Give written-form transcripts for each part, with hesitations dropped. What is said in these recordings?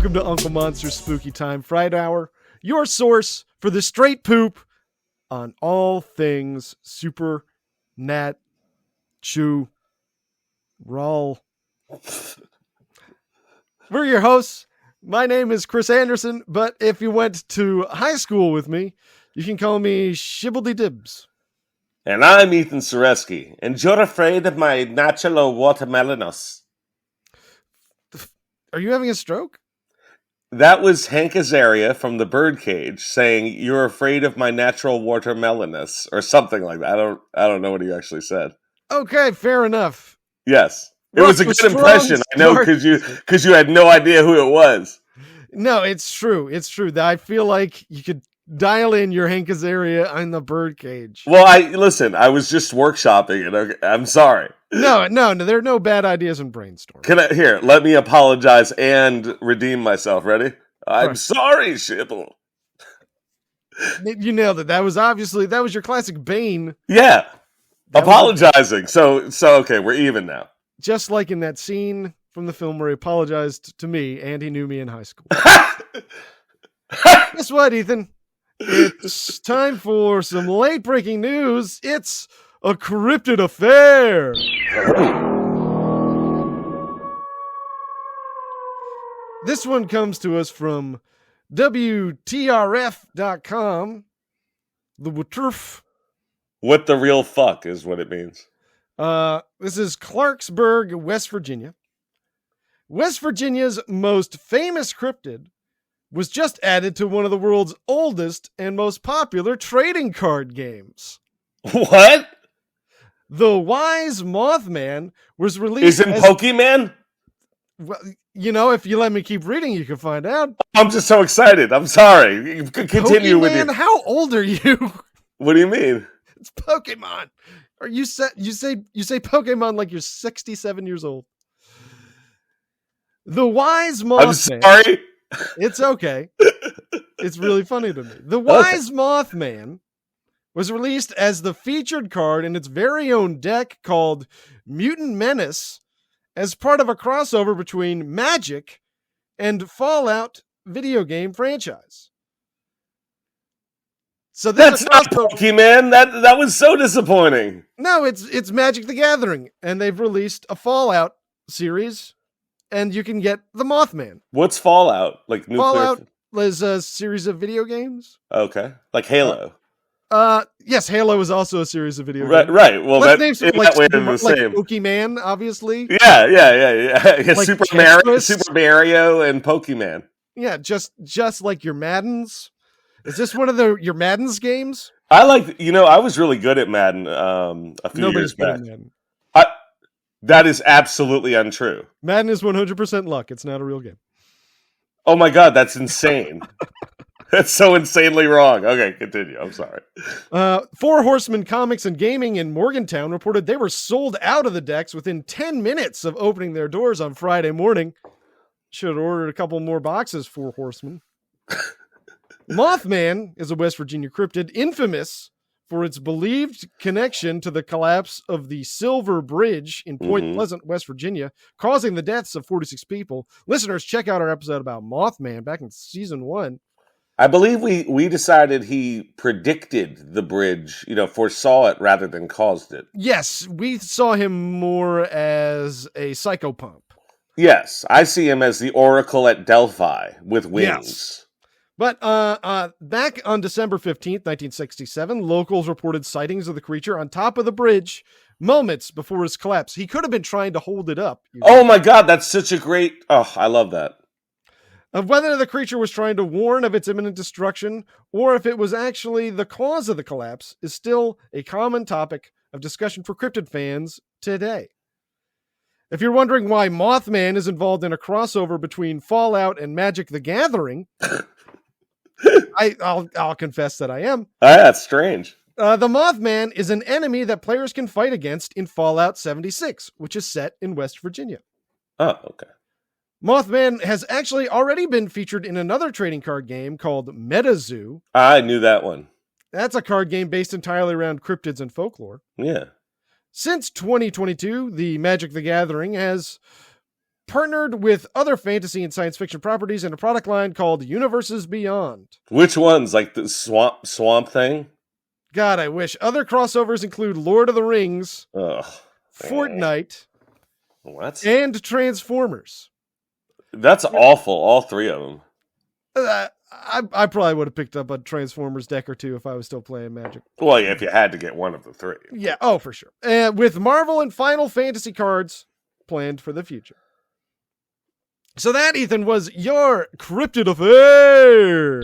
welcome to Uncle Monster's Spooky Time Fright Hour, your source for the straight poop on all things super nat chew roll. We're your hosts. My name is Chris Anderson, but if you went to high school with me, you can call me Shibbledy Dibbs. And I'm Ethan Soreski, and you're afraid of my natural watermelonos. Are you having a stroke? That was Hank Azaria from the Birdcage saying, "You're afraid of my natural watermelonos," or something like that. I don't know what he actually said. Okay, fair enough. Yes. It was a good impression. I know, because you had no idea who it was. No, it's true. It's true. I feel like you could dial in your Hank Azaria on the Birdcage. Well, I was just workshopping it. Okay? I'm sorry. No, there are no bad ideas in brainstorming. Let me apologize and redeem myself. Ready? I'm sorry, Shibble. You nailed it. That was your classic Bane. Yeah. Apologizing. So okay, we're even now. Just like in that scene from the film where he apologized to me and he knew me in high school. Guess what, Ethan? It's time for some late breaking news. It's a cryptid affair. This one comes to us from WTRF.com. The WTRF. What the real fuck is what it means. This is Clarksburg, West Virginia. West Virginia's most famous cryptid was just added to one of the world's oldest and most popular trading card games. What? The Wise Mothman was released. Is it Pokemon? Well, if you let me keep reading, you can find out. I'm just so excited. I'm sorry. Continue Pokemon, with you. How old are you? What do you mean? It's Pokemon. Are you say Pokemon like you're 67 years old? The Wise Mothman. I'm sorry. It's okay. It's really funny to me. The Wise Mothman was released as the featured card in its very own deck called Mutant Menace as part of a crossover between Magic and Fallout video game franchise. So that's not Pokemon. That was so disappointing. No, it's Magic the Gathering, and they've released a Fallout series, and you can get the Mothman. What's Fallout? Like nuclear? Fallout is a series of video games. Okay, like Halo. Yes, Halo is also a series of video games. Right. Well, let's name some, like same. Pokemon, obviously. Yeah. Like Super Mario, and Pokemon. Yeah, just like your Maddens. Is this one of your Madden's games? I was really good at Madden a few years back. That is absolutely untrue. Madden is 100% luck. It's not a real game. Oh my God, that's insane. That's so insanely wrong. Okay, continue. I'm sorry. Four Horsemen Comics and Gaming in Morgantown reported they were sold out of the decks within 10 minutes of opening their doors on Friday morning. Should have ordered a couple more boxes, Four Horsemen. Mothman is a West Virginia cryptid infamous for its believed connection to the collapse of the Silver Bridge in Point Pleasant, West Virginia, causing the deaths of 46 people. Listeners, check out our episode about Mothman back in season 1. I believe we decided he predicted the bridge, foresaw it rather than caused it. Yes, we saw him more as a psychopomp. Yes, I see him as the Oracle at Delphi with wings. Yes. But back on December 15th, 1967, locals reported sightings of the creature on top of the bridge moments before his collapse. He could have been trying to hold it up. Oh my God, that's such a great... Oh, I love that. Of whether the creature was trying to warn of its imminent destruction or if it was actually the cause of the collapse is still a common topic of discussion for cryptid fans today. If you're wondering why Mothman is involved in a crossover between Fallout and Magic the Gathering... I'll confess that I am. That's strange. The Mothman is an enemy that players can fight against in Fallout 76, which is set in West Virginia. Oh, okay. Mothman has actually already been featured in another trading card game called MetaZoo. I knew that one. That's a card game based entirely around cryptids and folklore. Yeah. Since 2022, the Magic the Gathering has partnered with other fantasy and science fiction properties in a product line called Universes Beyond. Which ones? Like the swamp thing? God, I wish. Other crossovers include Lord of the Rings, Ugh. Fortnite, What? and Transformers. That's awful, all three of them. I probably would have picked up a Transformers deck or two if I was still playing Magic. Well, yeah, if you had to get one of the three. Yeah, for sure. With Marvel and Final Fantasy cards planned for the future. So that, Ethan, was your Cryptid Affair.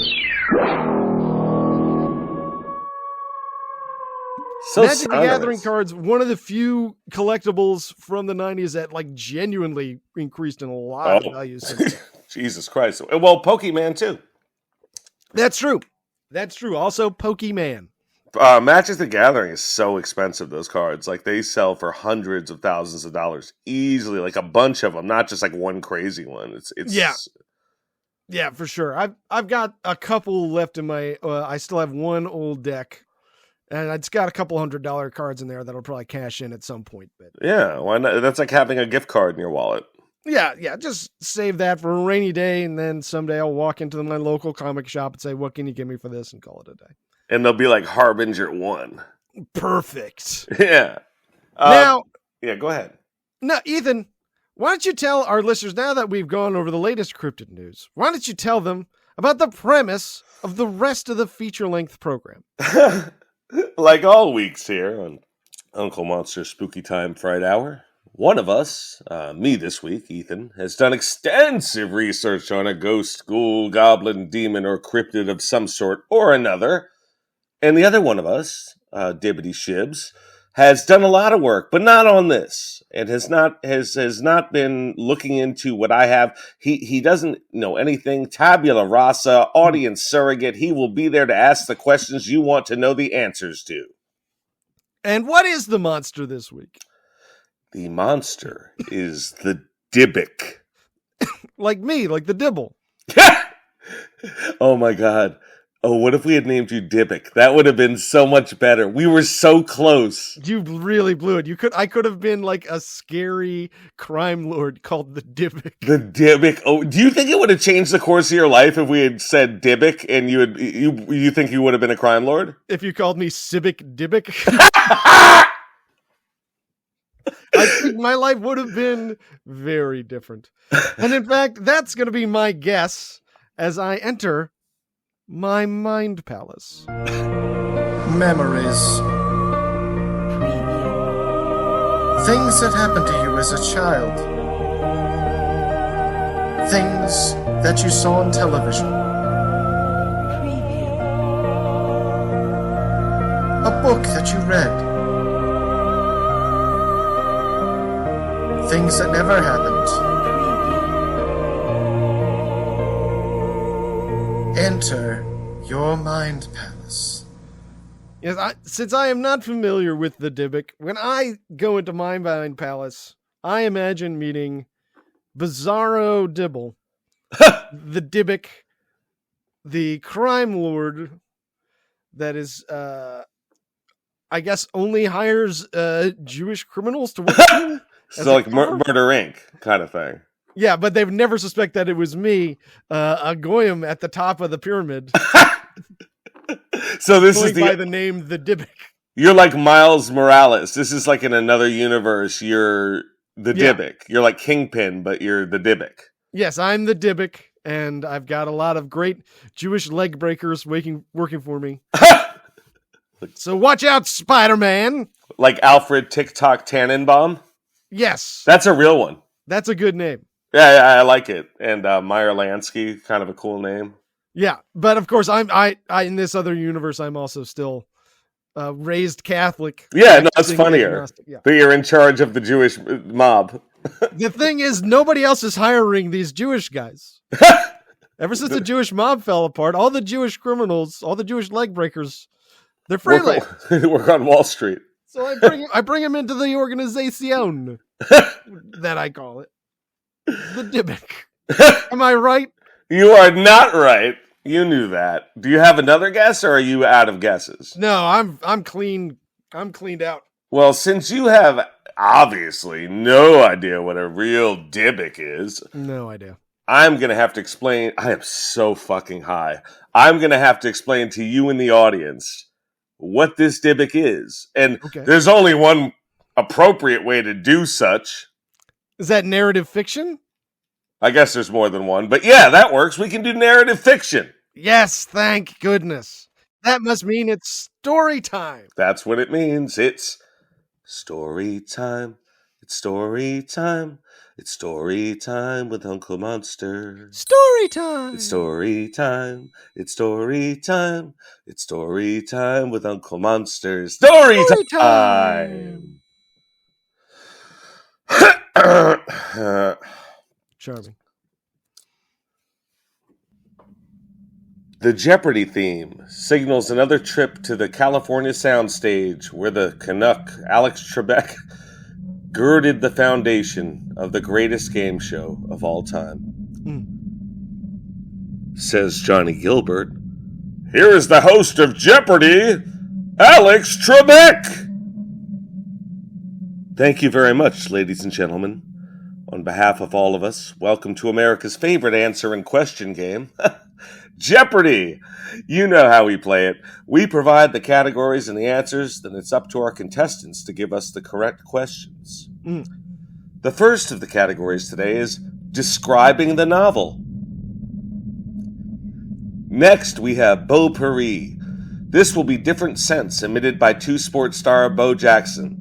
So Magic the Gathering cards, one of the few collectibles from the 90s that like genuinely increased in a lot of value. Jesus Christ. Well, Pokemon too. That's true. Also, Pokemon. Magic the Gathering is so expensive, those cards. Like, they sell for hundreds of thousands of dollars easily, like a bunch of them, not just like one crazy one. It's Yeah, for sure. I've got a couple left in my I still have one old deck. And it's got a couple $100 cards in there that'll probably cash in at some point. But yeah, why not? That's like having a gift card in your wallet. Yeah. Just save that for a rainy day, and then someday I'll walk into my local comic shop and say, "What can you give me for this?" and call it a day. And they'll be like Harbinger 1. Perfect. Yeah. Now, go ahead. Now, Ethan, why don't you tell our listeners, now that we've gone over the latest cryptid news, why don't you tell them about the premise of the rest of the feature-length program? Like all weeks here on Uncle Monster's Spooky Time Fright Hour, one of us, me this week, Ethan, has done extensive research on a ghost, ghoul, goblin, demon, or cryptid of some sort or another. And the other one of us, Dibbity Shibs, has done a lot of work, but not on this, and has not been looking into what I have. He doesn't know anything. Tabula rasa, audience surrogate. He will be there to ask the questions you want to know the answers to. And what is the monster this week? The monster is the Dybbuk. Like me, like the Dibble. Oh my God. Oh, what if we had named you Dybbuk? That would have been so much better. We were so close. You really blew it. I could have been like a scary crime lord called the Dybbuk. The Dybbuk. Oh, do you think it would have changed the course of your life if we had said Dybbuk and you think you would have been a crime lord? If you called me Civic Dybbuk? I think my life would have been very different. And in fact, that's going to be my guess as I enter my mind palace. Memories. Things that happened to you as a child. Things that you saw on television. A book that you read. Things that never happened. Enter your mind palace. Yes, since I am not familiar with the Dybbuk, when I go into my mind palace, I imagine meeting Bizarro Dibble, the Dybbuk, the crime lord that is, I guess, only hires Jewish criminals to work for him. So like Murder Inc. kind of thing. Yeah, but they've never suspect that it was me, a goyim at the top of the pyramid. So this is by the name the Dybbuk. You're like Miles Morales. This is like in another universe. You're the Dybbuk. You're like Kingpin, but you're the Dybbuk. Yes, I'm the Dybbuk, and I've got a lot of great Jewish leg breakers working for me. So watch out, Spider-Man. Like Alfred TikTok Tannenbaum? Yes. That's a real one. That's a good name. Yeah, I like it. And Meyer Lansky, kind of a cool name. Yeah, but of course, I in this other universe, I'm also still raised Catholic. Yeah, no, it's funnier. Yeah. That you're in charge of the Jewish mob. The thing is, nobody else is hiring these Jewish guys. Ever since the Jewish mob fell apart, all the Jewish criminals, all the Jewish leg breakers, they're freelance. Work on Wall Street. So I bring them into the organization that I call it, the Dybbuk. Am I right? You are not right. You knew that. Do you have another guess, or are you out of guesses? No, I'm clean. I'm cleaned out. Well, since you have obviously no idea what a real Dybbuk is. No idea. I'm going to have to explain. I am so fucking high. I'm going to have to explain to you in the audience what this Dybbuk is. And there's only one appropriate way to do such. Is that narrative fiction? I guess there's more than one. But yeah, that works. We can do narrative fiction. Yes, thank goodness. That must mean it's story time. That's what it means. It's story time. It's story time. It's story time with Uncle Monster. Story time. It's story time. It's story time. It's story time with Uncle Monster. Story time. Charming. The Jeopardy theme signals another trip to the California soundstage where the Canuck, Alex Trebek, girded the foundation of the greatest game show of all time. Says Johnny Gilbert, here is the host of Jeopardy, Alex Trebek! Thank you very much, ladies and gentlemen. On behalf of all of us, welcome to America's favorite answer and question game, Jeopardy! You know how we play it. We provide the categories and the answers, then it's up to our contestants to give us the correct questions. The first of the categories today is describing the novel. Next, we have Beau Paris. This will be different scents emitted by two-sport star Bo Jackson.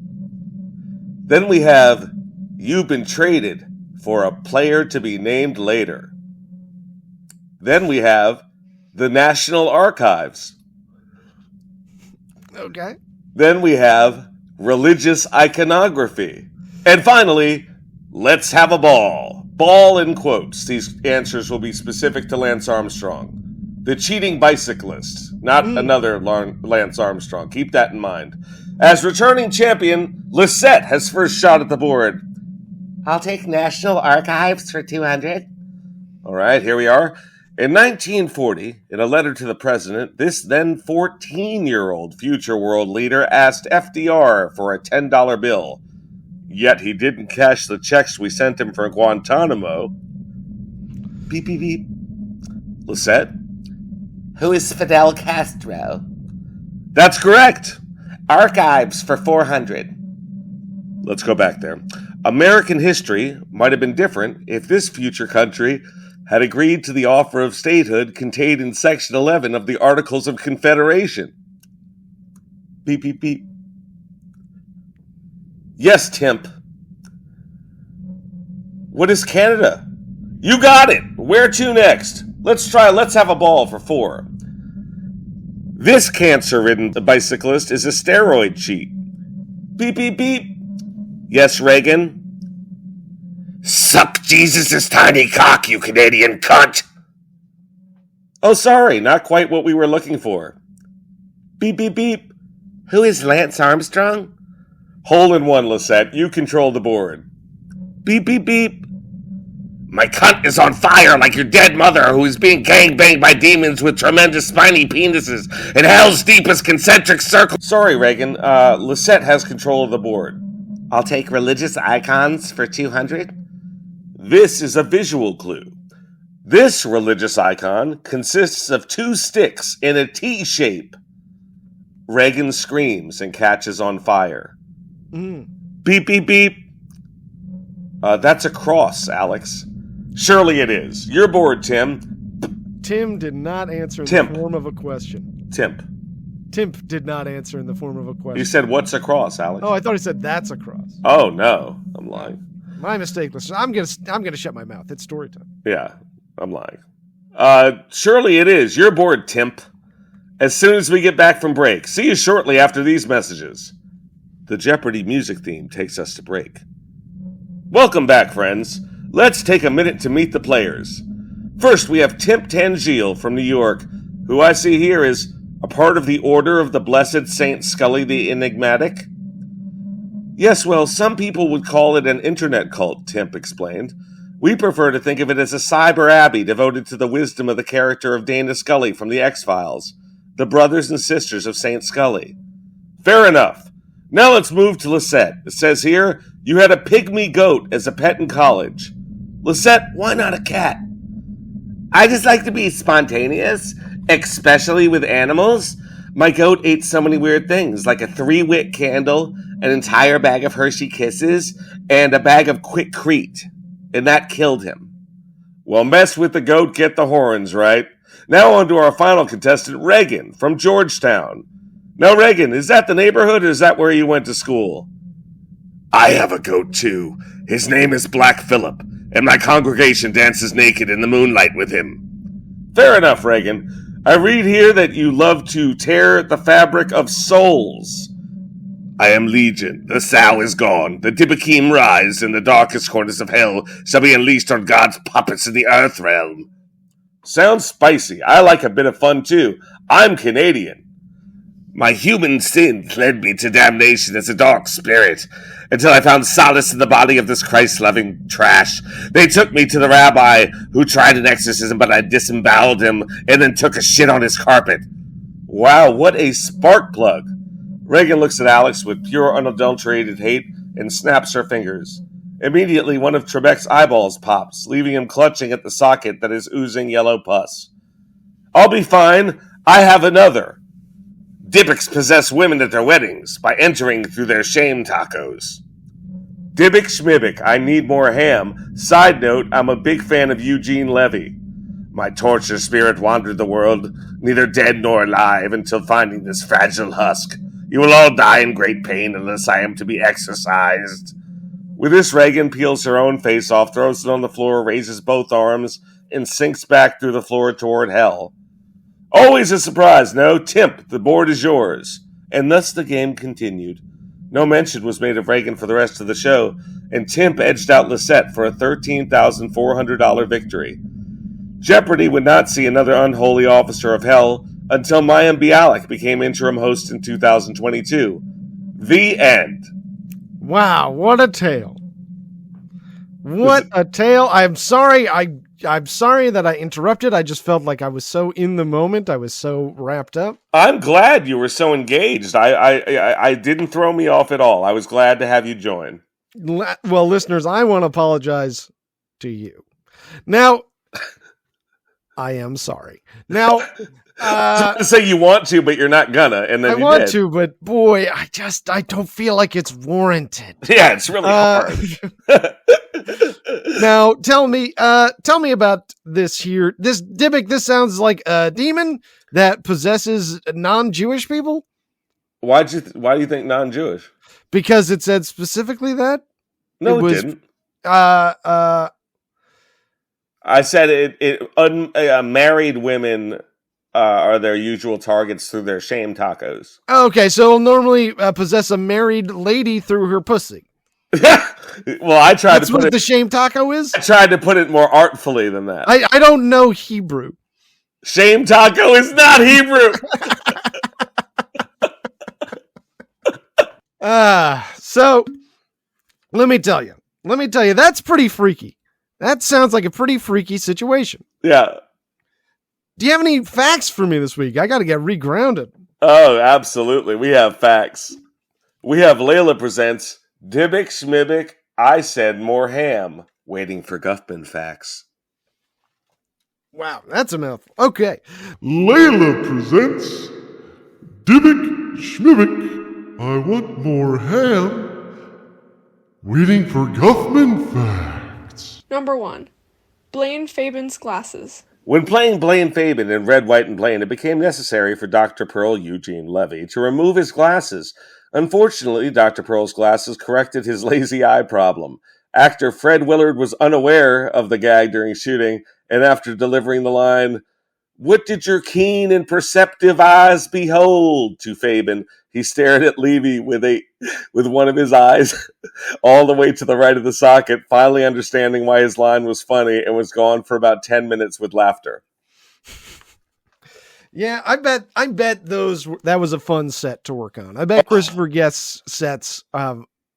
Then we have You've Been Traded for a Player to be Named Later. Then we have the National Archives. Okay. Then we have religious iconography. And finally, let's have a ball. Ball in quotes. These answers will be specific to Lance Armstrong. The cheating bicyclist, not another Lance Armstrong. Keep that in mind. As returning champion, Lisette has first shot at the board. I'll take National Archives for 200. All right, here we are. In 1940, in a letter to the president, this then 14-year-old future world leader asked FDR for a $10 bill. Yet he didn't cash the checks we sent him for Guantanamo. Beep, beep, beep. Lisette? Who is Fidel Castro? That's correct. Archives for 400. Let's go back there. American history might have been different if this future country had agreed to the offer of statehood contained in Section 11 of the Articles of Confederation. Beep, beep, beep. Yes, Timp. What is Canada? You got it! Where to next? Let's have a ball for 4. This cancer-ridden bicyclist is a steroid cheat. Beep, beep, beep. Yes, Reagan. Suck Jesus' tiny cock, you Canadian cunt! Oh, sorry, not quite what we were looking for. Beep, beep, beep. Who is Lance Armstrong? Hole in one, Lisette. You control the board. Beep, beep, beep. My cunt is on fire like your dead mother who is being gangbanged by demons with tremendous spiny penises in hell's deepest concentric circle. Sorry, Reagan. Lisette has control of the board. I'll take religious icons for 200. This is a visual clue. This religious icon consists of 2 sticks in a T shape. Reagan screams and catches on fire. Beep, beep, beep. That's a cross, Alex. Surely it is. Your board, Tim. Tim did not answer in the form of a question. Timp did not answer in the form of a question. You said, what's a cross, Alex? Oh, I thought he said that's a cross. Oh, no. I'm lying. My mistake, listeners. I'm gonna shut my mouth. It's story time. Yeah, I'm lying. Surely it is. Your board, Timp. As soon as we get back from break. See you shortly after these messages. The Jeopardy music theme takes us to break. Welcome back, friends. Let's take a minute to meet the players. First, we have Timp Tangeal from New York, who I see here is a part of the Order of the Blessed Saint Scully the Enigmatic. Yes, well, some people would call it an internet cult, Timp explained. We prefer to think of it as a cyber abbey devoted to the wisdom of the character of Dana Scully from the X-Files, the brothers and sisters of Saint Scully. Fair enough. Now let's move to Lisette. It says here, you had a pygmy goat as a pet in college. Lisette, why not a cat? I just like to be spontaneous, especially with animals. My goat ate so many weird things, like a 3-wick candle, an entire bag of Hershey Kisses, and a bag of Quick Crete. And that killed him. Well, mess with the goat, get the horns, right? Now on to our final contestant, Reagan, from Georgetown. Now, Reagan, is that the neighborhood or is that where you went to school? I have a goat, too. His name is Black Phillip, and my congregation dances naked in the moonlight with him. Fair enough, Reagan. I read here that you love to tear the fabric of souls. I am Legion. The sow is gone. The Dybbukim rise, and the darkest corners of hell shall be unleashed on God's puppets in the earth realm. Sounds spicy. I like a bit of fun, too. I'm Canadian. My human sins led me to damnation as a dark spirit, until I found solace in the body of this Christ-loving trash. They took me to the rabbi, who tried an exorcism, but I disemboweled him, and then took a shit on his carpet. Wow, what a spark plug. Reagan looks at Alex with pure, unadulterated hate, and snaps her fingers. Immediately, one of Trebek's eyeballs pops, leaving him clutching at the socket that is oozing yellow pus. I'll be fine. I have another. Dybbuks possess women at their weddings by entering through their shame tacos. Dybbuk schmibbuk, I need more ham. Side note, I'm a big fan of Eugene Levy. My torture spirit wandered the world, neither dead nor alive, until finding this fragile husk. You will all die in great pain unless I am to be exorcised. With this, Reagan peels her own face off, throws it on the floor, raises both arms, and sinks back through the floor toward hell. Always a surprise, no? Timp, the board is yours. And thus the game continued. No mention was made of Reagan for the rest of the show, and Timp edged out Lisette for a $13,400 victory. Jeopardy would not see another unholy officer of hell until Mayim Bialik became interim host in 2022. The end. Wow, what a tale. What a tale. I'm sorry. I'm sorry that I interrupted. I just felt like I was so in the moment. I was so wrapped up. I'm glad you were so engaged. I didn't throw me off at all. I was glad to have you join. Well, listeners, I want to apologize to you. Now, I am sorry. Now, say you want to, but you're not gonna, and then I want to, but boy, I don't feel like it's warranted. Yeah, it's really hard. Now, tell me about this here. This Dybbuk, this sounds like a demon that possesses non-Jewish people. Why do you think non-Jewish? Because it said specifically that. No, it didn't. I said married women are their usual targets through their shame tacos. Okay, so it'll normally possess a married lady through her pussy. Well, I tried That's to put what it. The shame taco is. I tried to put it more artfully than that. I don't know Hebrew. Shame taco is not Hebrew. So let me tell you, that's pretty freaky. That sounds like a pretty freaky situation. Yeah. Do you have any facts for me this week? I got to get regrounded. Oh, absolutely. We have facts. We have Layla presents Dybbuk schmibbuk, I said more ham. Waiting for Guffman facts. Wow, that's a mouthful. Okay. Layla presents Dybbuk schmibbuk, I want more ham. Waiting for Guffman facts. Number 1. Blaine Fabin's glasses. When playing Blaine Fabin in Red, White, and Blaine, it became necessary for Dr. Pearl Eugene Levy to remove his glasses. Unfortunately, Dr. Pearl's glasses corrected his lazy eye problem. Actor Fred Willard was unaware of the gag during shooting, and after delivering the line, "What did your keen and perceptive eyes behold?" to Fabin, he stared at Levy with one of his eyes all the way to the right of the socket, finally understanding why his line was funny, and was gone for about 10 minutes with laughter. Yeah, I bet that was a fun set to work on. I bet Christopher Guest's sets,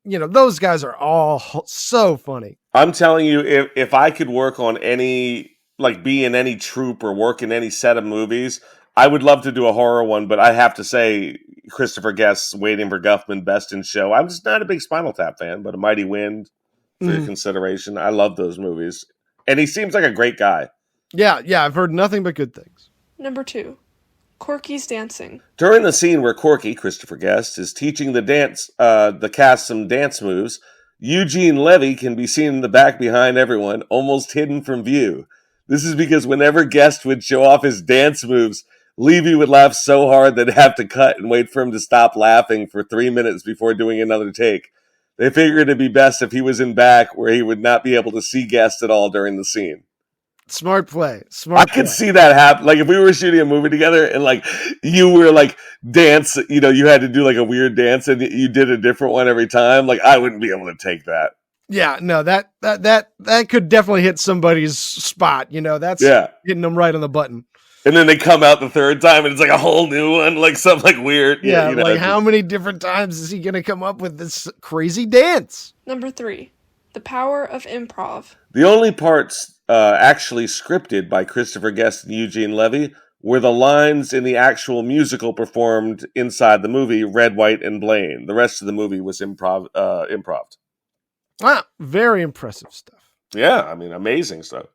those guys are all so funny. I'm telling you, if I could work on be in any troupe or work in any set of movies, I would love to do a horror one, but I have to say Christopher Guest's Waiting for Guffman, Best in Show. I'm just not a big Spinal Tap fan, but A Mighty Wind for your consideration. I love those movies. And he seems like a great guy. Yeah, I've heard nothing but good things. Number 2. Corky's dancing. During the scene where Corky, Christopher Guest, is teaching the cast some dance moves, Eugene Levy can be seen in the back behind everyone, almost hidden from view. This is because whenever Guest would show off his dance moves, Levy would laugh so hard they'd have to cut and wait for him to stop laughing for 3 minutes before doing another take. They figured it'd be best if he was in back where he would not be able to see Guest at all during the scene. Smart play. I could see that happen. Like if we were shooting a movie together and like you were like dance, you had to do like a weird dance and you did a different one every time. Like I wouldn't be able to take that. Yeah, no, that could definitely hit somebody's spot. That's hitting them right on the button. And then they come out the third time and it's like a whole new one, like something like weird. Yeah, like how many different times is he going to come up with this crazy dance? Number 3. The power of improv. The only parts actually scripted by Christopher Guest and Eugene Levy were the lines in the actual musical performed inside the movie Red, White, and Blaine. The rest of the movie was improv. Wow, very impressive stuff. Yeah, I mean, amazing stuff.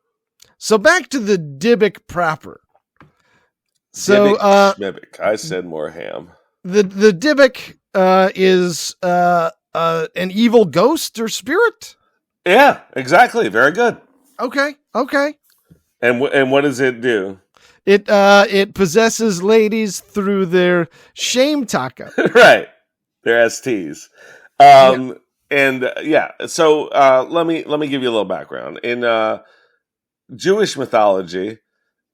So back to the Dybbuk proper. So Dybbuk. I said more ham. The Dybbuk is an evil ghost or spirit? Yeah, exactly. Very good. Okay. And what does it do? It possesses ladies through their shame taka. Right. Their STs. So let me give you a little background. In Jewish mythology,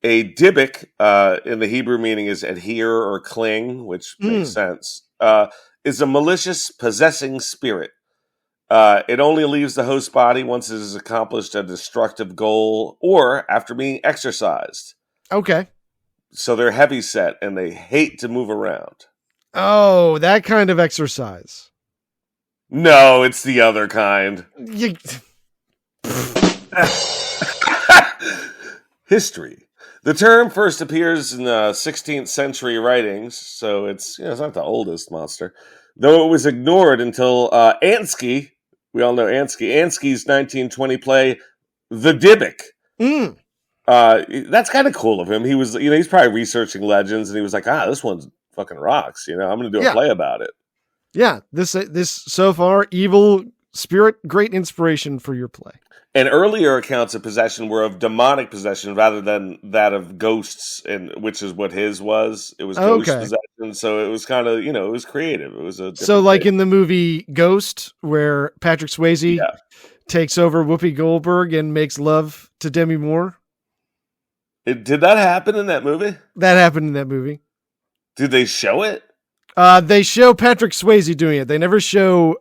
a Dybbuk, in the Hebrew meaning is adhere or cling, which makes sense, is a malicious possessing spirit. It only leaves the host body once it has accomplished a destructive goal or after being exorcised. Okay. So they're heavy set and they hate to move around. Oh, that kind of exercise. No, it's the other kind. History. The term first appears in 16th century writings, so it's not the oldest monster. Though it was ignored until Ansky, we all know Ansky's 1920 play, The Dybbuk. That's kind of cool of him. He was, he's probably researching legends, and he was like, this one's fucking rocks. I'm going to do a play about it. Yeah, this so far, evil spirit, great inspiration for your play. And earlier accounts of possession were of demonic possession rather than that of ghosts, which is what his was. It was ghost possession, so it was kind of, it was creative. It was like in the movie Ghost, where Patrick Swayze takes over Whoopi Goldberg and makes love to Demi Moore. Did that happen in that movie? That happened in that movie. Did they show it? They show Patrick Swayze doing it. They never show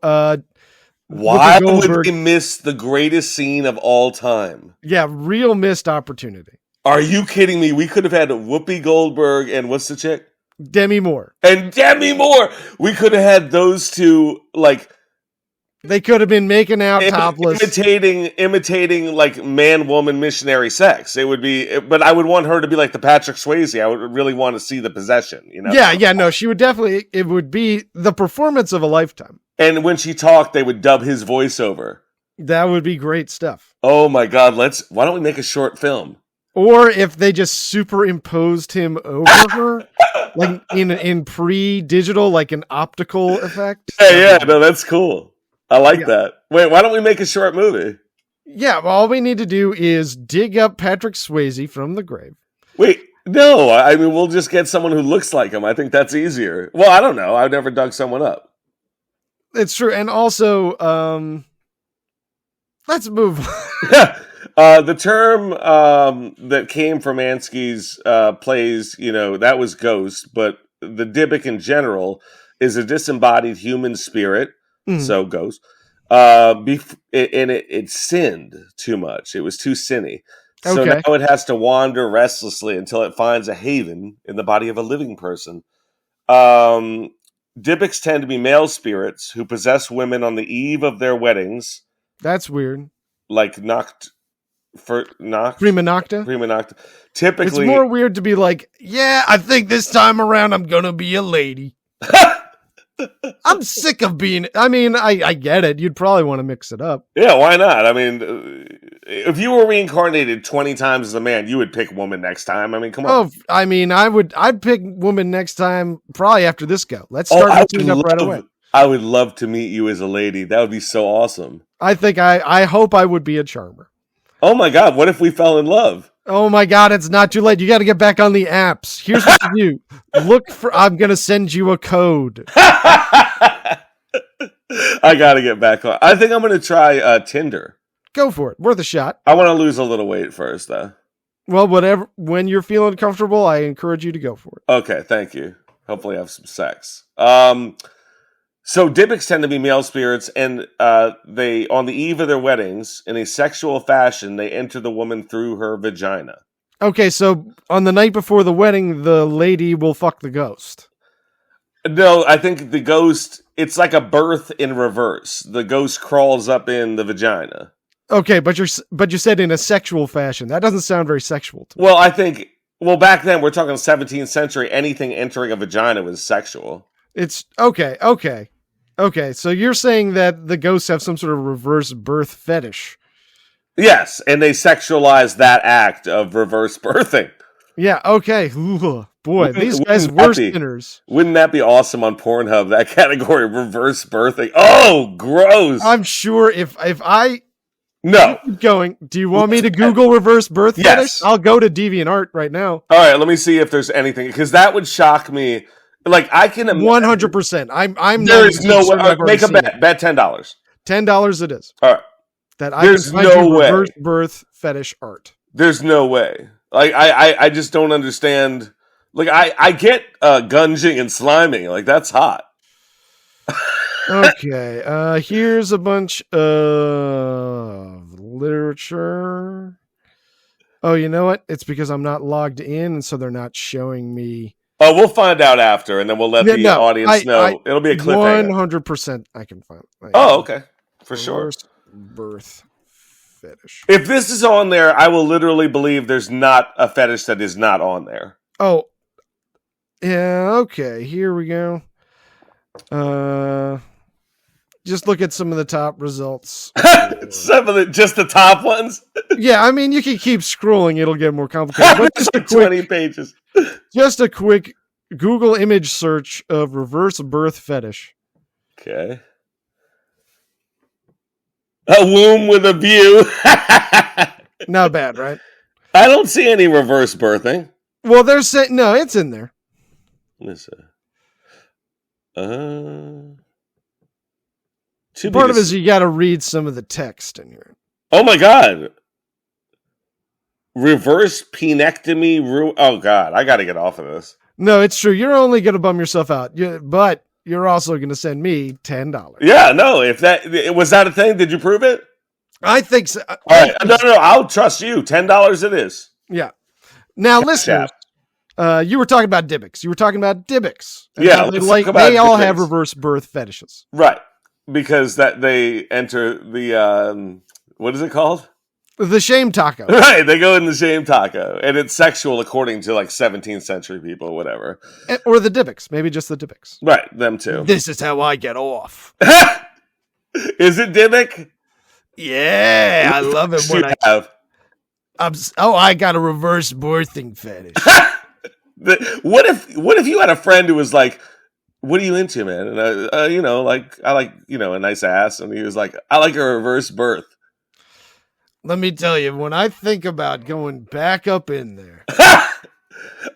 why would they miss the greatest scene of all time? Yeah, real missed opportunity. Are you kidding me? We could have had Whoopi Goldberg and what's the chick? Demi Moore. And Demi Moore! We could have had those two, like... They could have been making out topless. Imitating like man-woman missionary sex. It would be... But I would want her to be like the Patrick Swayze. I would really want to see the possession, Yeah, no, she would definitely... It would be the performance of a lifetime. And when she talked, they would dub his voiceover. That would be great stuff. Oh my God, why don't we make a short film? Or if they just superimposed him over her, like in pre-digital, like an optical effect. Yeah, no, that's cool. I like that. Wait, why don't we make a short movie? Yeah, well, all we need to do is dig up Patrick Swayze from the grave. Wait, no, I mean, we'll just get someone who looks like him. I think that's easier. Well, I don't know. I've never dug someone up. It's true. And also, let's move on. The term that came from Ansky's plays, that was ghost, but the Dybbuk in general is a disembodied human spirit, so ghost. And it sinned too much. It was too sinny. So now it has to wander restlessly until it finds a haven in the body of a living person. Dybbuks tend to be male spirits who possess women on the eve of their weddings. That's weird. Like Nacht For knock? Prima nocta. Prima nocta. Typically, It's more weird to be like, yeah, I think this time around I'm gonna be a lady. I'm sick of being. I mean, I get it. You'd probably want to mix it up. yeah, why not? I mean, if you were reincarnated 20 times as a man, you would pick woman next time. I mean, come on. Oh, I mean, I'd pick woman next time, probably after this go. Let's start mixing up right away. I would love to meet you as a lady. That would be so awesome. I think I hope I would be a charmer. Oh my God, what if we fell in love? Oh my God, it's not too late. You got to get back on the apps. Here's what you do. I'm going to send you a code. I got to get back on. I think I'm going to try Tinder. Go for it. Worth a shot. I want to lose a little weight first, though. Well, whatever. When you're feeling comfortable, I encourage you to go for it. Okay, thank you. Hopefully I have some sex. So Dybbuks tend to be male spirits, and they, on the eve of their weddings, in a sexual fashion, they enter the woman through her vagina. Okay, so on the night before the wedding, the lady will fuck the ghost. No, I think the ghost, it's like a birth in reverse. The ghost crawls up in the vagina. Okay, but you said in a sexual fashion. That doesn't sound very sexual to me. Well, back then, we're talking 17th century, anything entering a vagina was sexual. It's okay. So you're saying that the ghosts have some sort of reverse birth fetish. Yes, and they sexualize that act of reverse birthing. Yeah, okay. Ooh, boy, these guys were sinners. Wouldn't that be awesome on Pornhub, that category, reverse birthing? Oh, gross. I'm sure if I... No. Keep going. Do you want me to Google reverse birth fetish? Yes. I'll go to DeviantArt right now. All right, let me see if there's anything, because that would shock me. Like, I can imagine. 100%. I'm there is no way. I've Make a bet. it. Bet $10. $10 it is. All right. That I There's can find no you way. reverse birth fetish art. There's no way. Like, I just don't understand. Like, I get gunging and sliming. Like, that's hot. Okay. Here's a bunch of literature. Oh, you know what? It's because I'm not logged in, and so they're not showing me. Oh, we'll find out after, and then we'll let the audience know. It'll be a cliffhanger. 100% I can find. Okay. For sure. Reverse birth fetish. If this is on there, I will literally believe there's not a fetish that is not on there. Oh. Yeah, okay. Here we go. Just look at some of the top results. Just the top ones? Yeah, I mean, you can keep scrolling. It'll get more complicated. But just a 20 pages. Just a quick Google image search of reverse birth fetish. Okay. A womb with a view. Not bad, right? I don't see any reverse birthing. Well, they're saying no, it's in there. Listen. Part of it is you got to read some of the text in here. Oh my God. Reverse penectomy. Oh God, I got to get off of this. No, it's true. You're only going to bum yourself out. But you're also going to send me $10. Yeah, no. If that was that a thing, did you prove it? I think so. All right. No. I'll trust you. $10 it is. Yeah. Now, listeners, you were talking about Dybbuks. Yeah. They all have reverse birth fetishes. Right. Because that they enter the what is it called? The shame taco. Right, they go in the shame taco, and it's sexual according to like 17th century people, or whatever. Or the Dybbuks, maybe just the Dybbuks. Right, them too. This is how I get off. Is it Dybbuk? Yeah, I love it when I got a reverse birthing fetish. What if you had a friend who was like, "What are you into, man?" And I like a nice ass, and he was like, "I like a reverse birth." Let me tell you, when I think about going back up in there.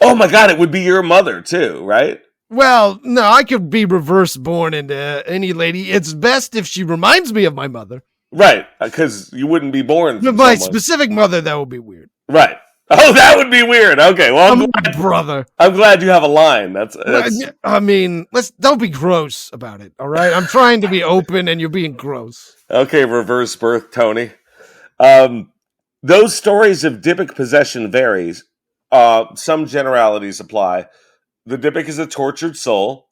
Oh my God, it would be your mother too, right? Well, no, I could be reverse born into any lady. It's best if she reminds me of my mother. Right, because you wouldn't be born from my someone. Specific mother, that would be weird. Right. Oh, that would be weird. Okay, well, my brother. I'm glad you have a line. That's I mean, don't be gross about it, all right? I'm trying to be open, and you're being gross. Okay, reverse birth, Tony. Those stories of Dybbuk possession varies. Some generalities apply. The Dybbuk is a tortured soul.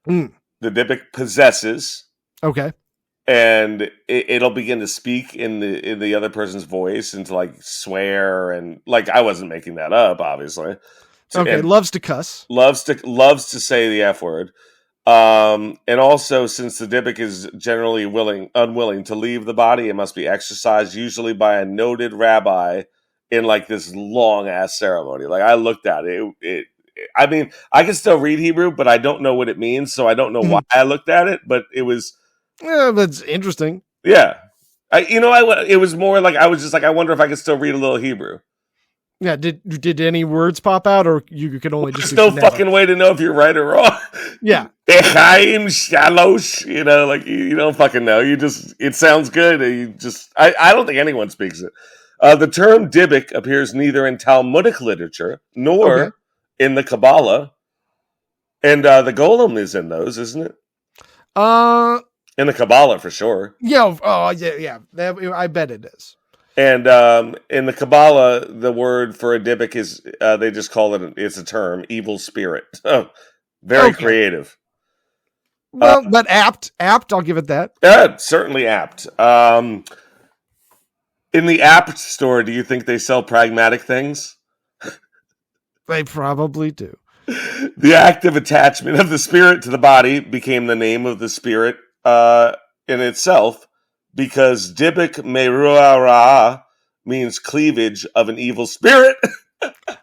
Mm. The Dybbuk possesses. Okay. and it'll begin to speak in the other person's voice and to like swear and like I wasn't making that up, obviously. Okay, And loves to cuss. loves to say the F word. And also, since the Dybbuk is generally unwilling to leave the body, it must be exercised, usually by a noted rabbi, in like this long ass ceremony. Like I looked at it. I mean, I can still read Hebrew, but I don't know what it means, so I don't know why I looked at it. But it was, Yeah, that's interesting. yeah. It was more like I was just like, I wonder if I could still read a little Hebrew. Yeah, did any words pop out, or you could only just? There's no fucking way to know if you're right or wrong. Yeah. Echaim Shalosh, like you don't fucking know. It sounds good. I don't think anyone speaks it. The term Dybbuk appears neither in Talmudic literature nor in the Kabbalah, and the Golem is in those, isn't it? In the Kabbalah for sure. Yeah. Oh, yeah. I bet it is. And in the Kabbalah, the word for a Dybbuk is they just call it's a term, evil spirit. Very creative. Well, but apt. I'll give it that. Certainly apt. In the apt store, do you think they sell pragmatic things? They probably do. The active attachment of the spirit to the body became the name of the spirit in itself, because Dybbuk Meruah Ra'ah means cleavage of an evil spirit.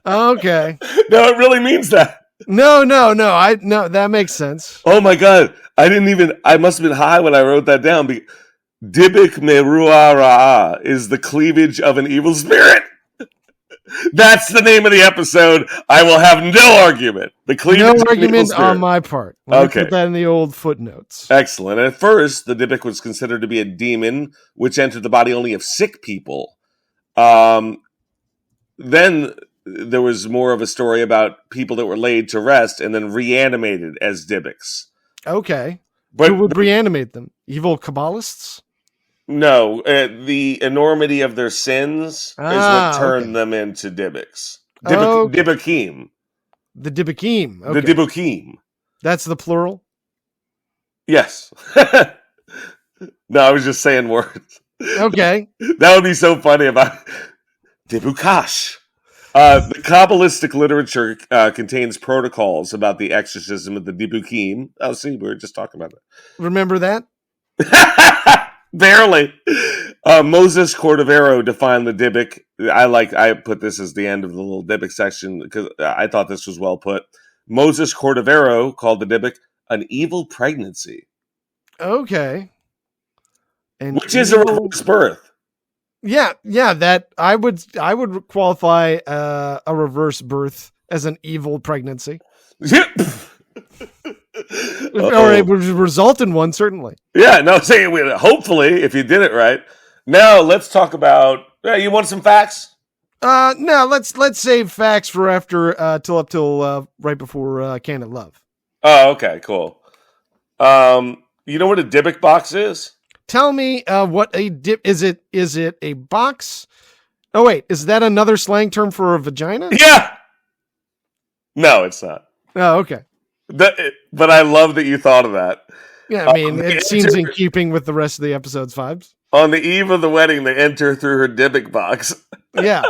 Okay. No, it really means that. No. That makes sense. Oh my God. I must have been high when I wrote that down. Dybbuk Meruah Ra'ah is the cleavage of an evil spirit. That's the name of the episode. I will have no argument. The cleavage no of argument on my part. Let me put that in the old footnotes. Excellent. At first, the Dybbuk was considered to be a demon, which entered the body only of sick people. Then there was more of a story about people that were laid to rest and then reanimated as Dybbuks. Okay. But who would reanimate them? Evil Kabbalists? No, the enormity of their sins is what turned them into Dybbuks. Dybbukim. The Dybbukim. Okay. The Dybbukim. That's the plural? Yes. No, I was just saying words. Okay. That would be so funny about Dybbukash. The Kabbalistic literature contains protocols about the exorcism of the Dybbukim. Oh, see, we were just talking about that. Remember that? Barely. Moses Cordovero defined the Dybbuk. I put this as the end of the little Dybbuk section because I thought this was well put. Moses Cordovero called the Dybbuk an evil pregnancy. Okay. Which is a reverse birth. Yeah, that I would qualify a reverse birth as an evil pregnancy. Or it would result in one, certainly. Yeah, no, hopefully, if you did it right. Now, let's talk about... you want some facts? No, let's save facts for after, till right before Canon Love. Oh, okay, cool. You know what a Dybbuk box is? Tell me what a dip... Is it a box? Oh, wait, is that another slang term for a vagina? Yeah! No, it's not. Oh, okay. But I love that you thought of that. Yeah, I mean, it seems in keeping with the rest of the episode's vibes. On the eve of the wedding, they enter through her Dybbuk box. Yeah.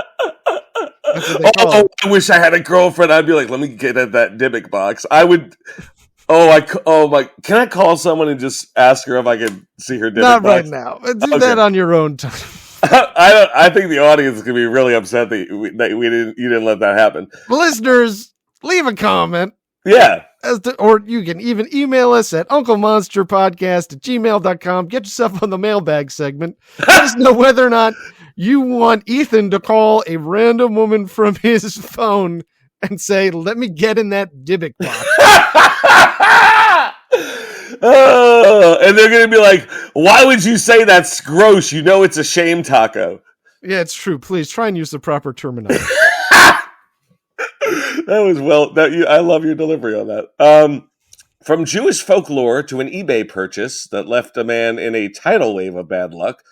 That's what they call it. I wish I had a girlfriend. I'd be like, let me get at that Dybbuk box. I would... Can I call someone and just ask her if I can see her Dybbuk Not box? right now. Do that on your own time. I think the audience is going to be really upset that you didn't let that happen. Listeners, leave a comment. Yeah. Or you can even email us at unclemonsterpodcast@gmail.com. Get yourself on the mailbag segment. Let us know whether or not you want Ethan to call a random woman from his phone and say, let me get in that Dybbuk box. And they're going to be like, why would you say that's gross? You know it's a shame taco. Yeah, it's true. Please try and use the proper terminology. That was I love your delivery on that. From Jewish folklore to an eBay purchase that left a man in a tidal wave of bad luck,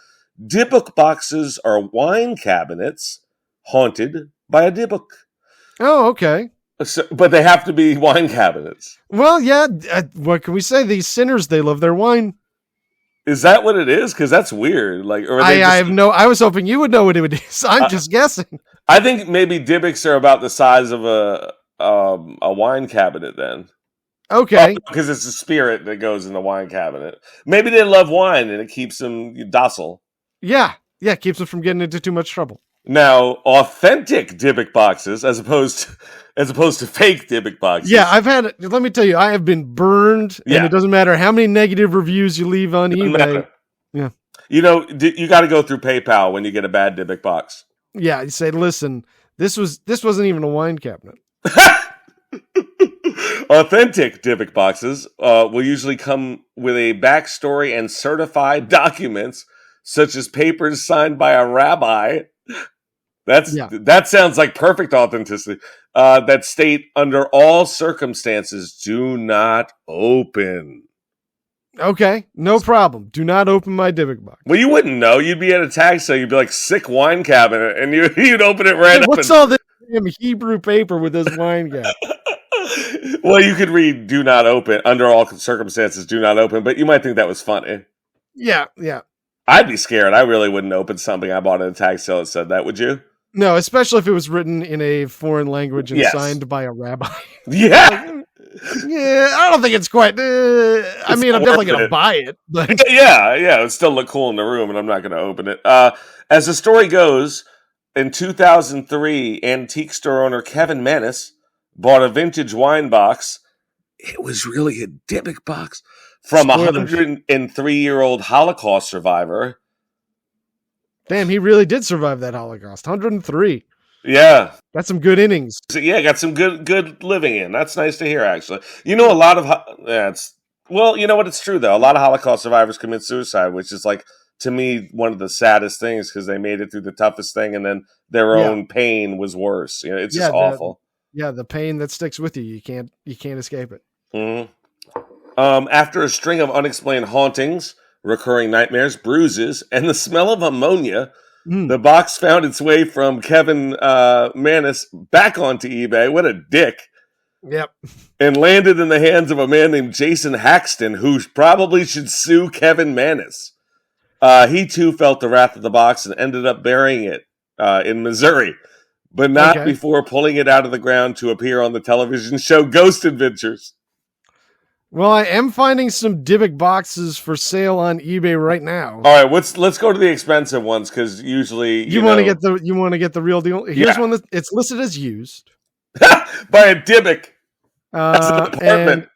Dybbuk boxes are wine cabinets haunted by a Dybbuk. Oh, okay. But they have to be wine cabinets. Well, yeah. What can we say? These sinners, they love their wine. Is that what it is? Because that's weird. Like, or I have no. I was hoping you would know what it is. I'm just guessing. I think maybe Dybbuks are about the size of a wine cabinet. Then, Okay. because it's a spirit that goes in the wine cabinet. Maybe they love wine and it keeps them docile. Yeah. Keeps them from getting into too much trouble. Now, authentic Dybbuk boxes, as opposed to fake Dybbuk boxes. Yeah, I've had. Let me tell you, I have been burned, and it doesn't matter how many negative reviews you leave on eBay. Matter. Yeah, you got to go through PayPal when you get a bad Dybbuk box. Yeah, you say, listen, this wasn't even a wine cabinet. Authentic Dybbuk boxes will usually come with a backstory and certified documents, such as papers signed by a rabbi. That sounds like perfect authenticity. That state under all circumstances do not open. Okay, no problem. Do not open my Dybbuk box. Well, you wouldn't know. You'd be at a tag sale. You'd be like, sick wine cabinet, and you'd open it right up. What's all this damn Hebrew paper with this wine cabinet? Well, you could read "do not open" under all circumstances. Do not open, but you might think that was funny. Yeah. I'd be scared. I really wouldn't open something I bought at a tag sale that said that. Would you? No, especially if it was written in a foreign language and signed by a rabbi. Yeah. Yeah, I don't think it's quite. I mean, I'm definitely going to buy it. But yeah, it would still look cool in the room, and I'm not going to open it. As the story goes, in 2003, antique store owner Kevin Manis bought a vintage wine box. It was really a Dybbuk box from a 103-year-old Holocaust survivor. Damn, he really did survive that Holocaust. 103. Yeah. That's some good innings. So, yeah, got some good living in. That's nice to hear, actually. You know, a lot of... you know what? It's true, though. A lot of Holocaust survivors commit suicide, which is, like, to me, one of the saddest things, because they made it through the toughest thing, and then their own pain was worse. You know, it's just awful. The pain that sticks with you. You can't escape it. Mm-hmm. After a string of unexplained hauntings, recurring nightmares, bruises, and the smell of ammonia... The box found its way from Kevin Manis back onto eBay. What a dick. Yep. And landed in the hands of a man named Jason Haxton, who probably should sue Kevin Manis. He, too, felt the wrath of the box and ended up burying it in Missouri, but not before pulling it out of the ground to appear on the television show Ghost Adventures. Well, I am finding some Dybbuk boxes for sale on eBay right now. All right, let's go to the expensive ones, because usually you want to get the real deal. Here's one that it's listed as used by a Dybbuk. That's an apartment. And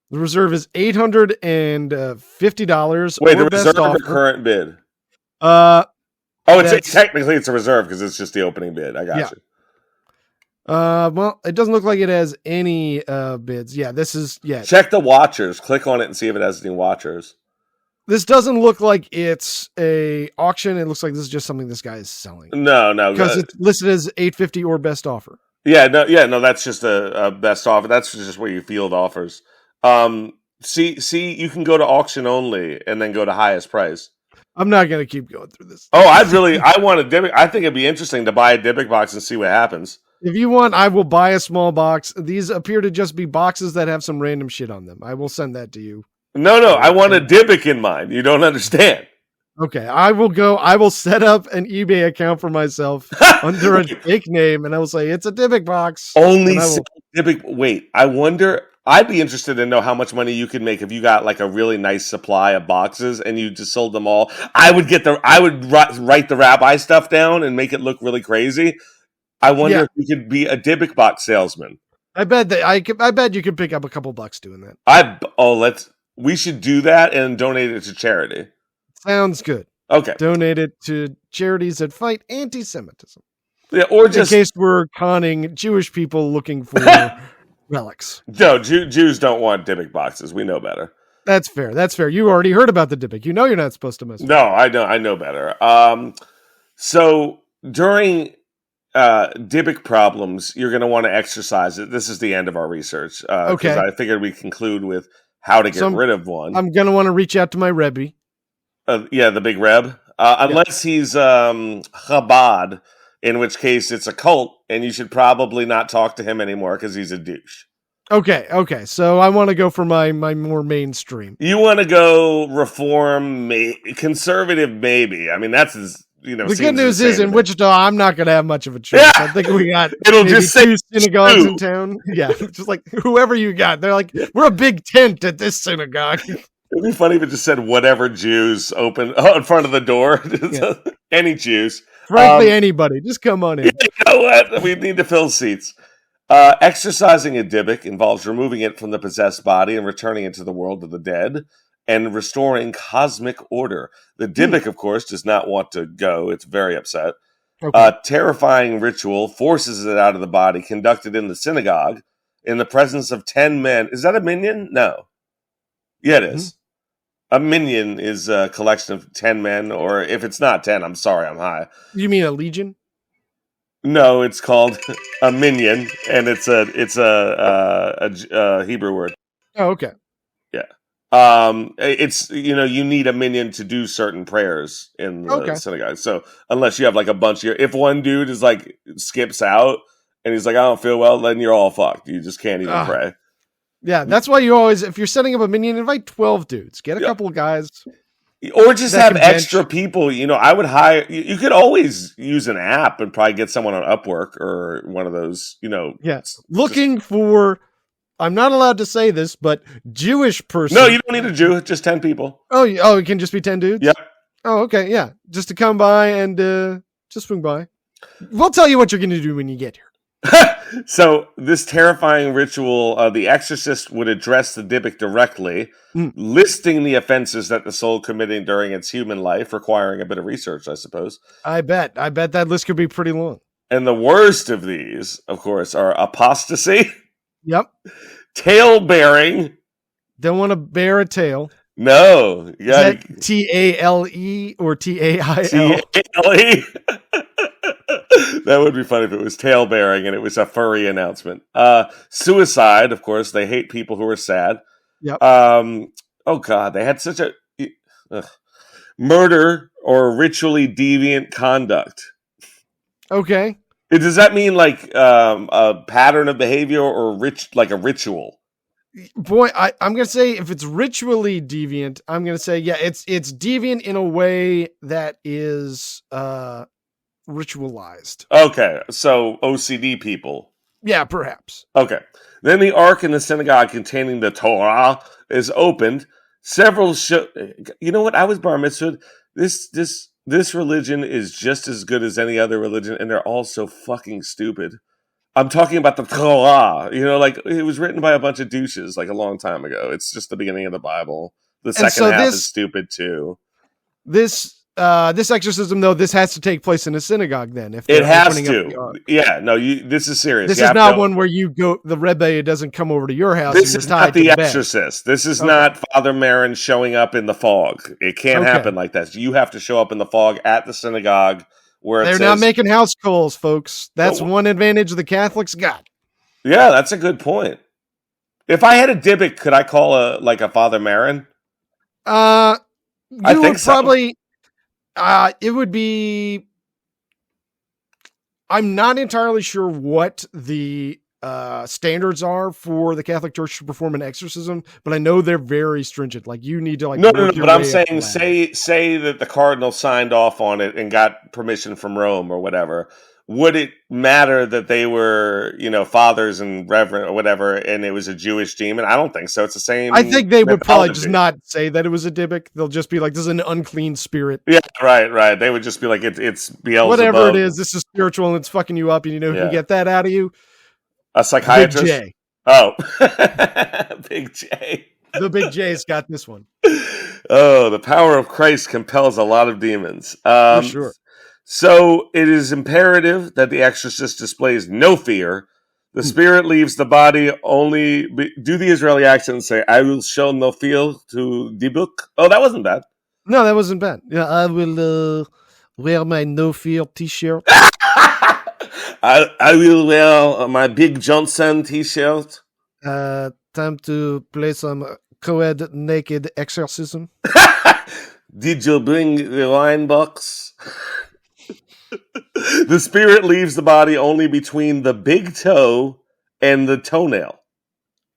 the reserve is $850. Wait, the reserve or current bid? Technically it's a reserve because it's just the opening bid. I got you. Well, it doesn't look like it has any bids. Yeah, this is Check the watchers. Click on it and see if it has any watchers. This doesn't look like it's a auction. It looks like this is just something this guy is selling. No, because it's listed as $850 or best offer. No, that's just a best offer. That's just where you field offers. See, you can go to auction only and then go to highest price. I'm not going to keep going through this. Oh, I want a Dybbuk. I think it'd be interesting to buy a Dybbuk box and see what happens. If you want, I will buy a small box. These appear to just be boxes that have some random shit on them. I will send that to you. No, I want a Dybbuk in mind. You don't understand. Okay, I will set up an eBay account for myself under a fake name, and I will say it's a Dybbuk box. Only Dybbuk. Wait, I wonder. I'd be interested to know how much money you could make if you got like a really nice supply of boxes and you just sold them all. I would write the rabbi stuff down and make it look really crazy. I wonder if you could be a Dybbuk box salesman. I bet you could pick up a couple bucks doing that. We should do that and donate it to charity. Sounds good. Okay. Donate it to charities that fight anti-Semitism. Yeah, or just in case we're conning Jewish people looking for relics. No, Jews don't want Dybbuk boxes. We know better. That's fair. You already heard about the Dybbuk. You know you're not supposed to mess with it. No, I know better. So during Dybbuk problems, you're going to want to exercise it. This is the end of our research. Because I figured we conclude with how to get rid of one. I'm going to want to reach out to my Rebbe. The big Reb. Unless he's Chabad, in which case it's a cult, and you should probably not talk to him anymore because he's a douche. Okay. So I want to go for my more mainstream. You want to go reform, conservative, maybe. I mean, that's as The good news is in Wichita, I'm not going to have much of a choice. Yeah. I think we got It'll maybe just say 2 synagogues two. in town. Yeah, just like whoever you got. They're like, we're a big tent at this synagogue. It'd be funny if it just said whatever Jews open in front of the door. Yeah. Any Jews. Frankly, anybody. Just come on in. You know what? We need to fill seats. Exercising a Dybbuk involves removing it from the possessed body and returning it to the world of the dead and restoring cosmic order. The Dybbuk, of course, does not want to go. It's very upset. Okay. Terrifying ritual forces it out of the body, conducted in the synagogue in the presence of 10 men. Is that a minion? No. Yeah, it is. A minion is a collection of 10 men, or if it's not 10, I'm sorry, I'm high. You mean a legion? No, it's called a minion, and it's a Hebrew word. Oh, okay. Yeah. It's, you need a minion to do certain prayers in the synagogue. So unless you have like a bunch of, if one dude is like skips out and he's like, I don't feel well, then you're all fucked. You just can't even pray. Yeah, that's why you always, if you're setting up a minion, invite 12 dudes. Get a couple of guys. Or just have extra people. I would hire, you could always use an app and probably get someone on Upwork or one of those, Yes. Looking for, I'm not allowed to say this, but Jewish person. No, you don't need a Jew, just 10 people. Oh, it can just be 10 dudes? Yep. Oh, okay, yeah. Just to come by and just swing by. We'll tell you what you're going to do when you get here. So this terrifying ritual, the exorcist would address the Dybbuk directly, listing the offenses that the soul committed during its human life, requiring a bit of research, I suppose. I bet that list could be pretty long. And the worst of these, of course, are apostasy. Yep. Tail bearing. Don't want to bear a tail. No. Is that T-A-L-E or T-A-I-L? T-A-L-E. That would be funny if it was tail bearing and it was a furry announcement. Suicide, of course. They hate people who are sad. Yep. Oh God, they had such a murder or ritually deviant conduct. Okay. Does that mean like a pattern of behavior or like a ritual? Boy, I'm gonna say if it's ritually deviant, I'm gonna say it's deviant in a way that is ritualized. Okay, so OCD people. Yeah, perhaps. Okay. Then the ark in the synagogue containing the Torah is opened. Several you know what? I was bar mitzvahed. This religion is just as good as any other religion, and they're all so fucking stupid. I'm talking about the Torah. Like it was written by a bunch of douches like a long time ago. It's just the beginning of the Bible. The second half is stupid too. This exorcism, though, this has to take place in a synagogue. Then, if it has to, yeah, no, this is serious. This is not one where you go. The Rebbe doesn't come over to your house. This is not the Exorcist. This is not Father Marin showing up in the fog. It can't happen like that. You have to show up in the fog at the synagogue where they're not making house calls, folks. That's one advantage the Catholics got. Yeah, that's a good point. If I had a Dybbuk, could I call a Father Marin? I think probably. It would be. I'm not entirely sure what the standards are for the Catholic Church to perform an exorcism, but I know they're very stringent. Like you need to no. But I'm saying, say that the cardinal signed off on it and got permission from Rome or whatever. Would it matter that they were, fathers and reverend or whatever, and it was a Jewish demon? I don't think so. It's the same. I think they would probably just not say that it was a Dybbuk. They'll just be like, "This is an unclean spirit." Yeah, right. They would just be like, "It's Beelzebub." Whatever it is, this is spiritual and it's fucking you up, and who can get that out of you? A psychiatrist. Big J. Oh, Big J. The Big J's got this one. Oh, the power of Christ compels a lot of demons. For sure. So it is imperative that the exorcist displays no fear. The spirit leaves the body only. Do the Israeli accent and say, "I will show no fear to Dybbuk." Oh, that wasn't bad. No, that wasn't bad. Yeah, I will wear my no fear T-shirt. I will wear my Big Johnson T-shirt. Time to play some co-ed naked exorcism. Did you bring the wine box? The spirit leaves the body only between the big toe and the toenail.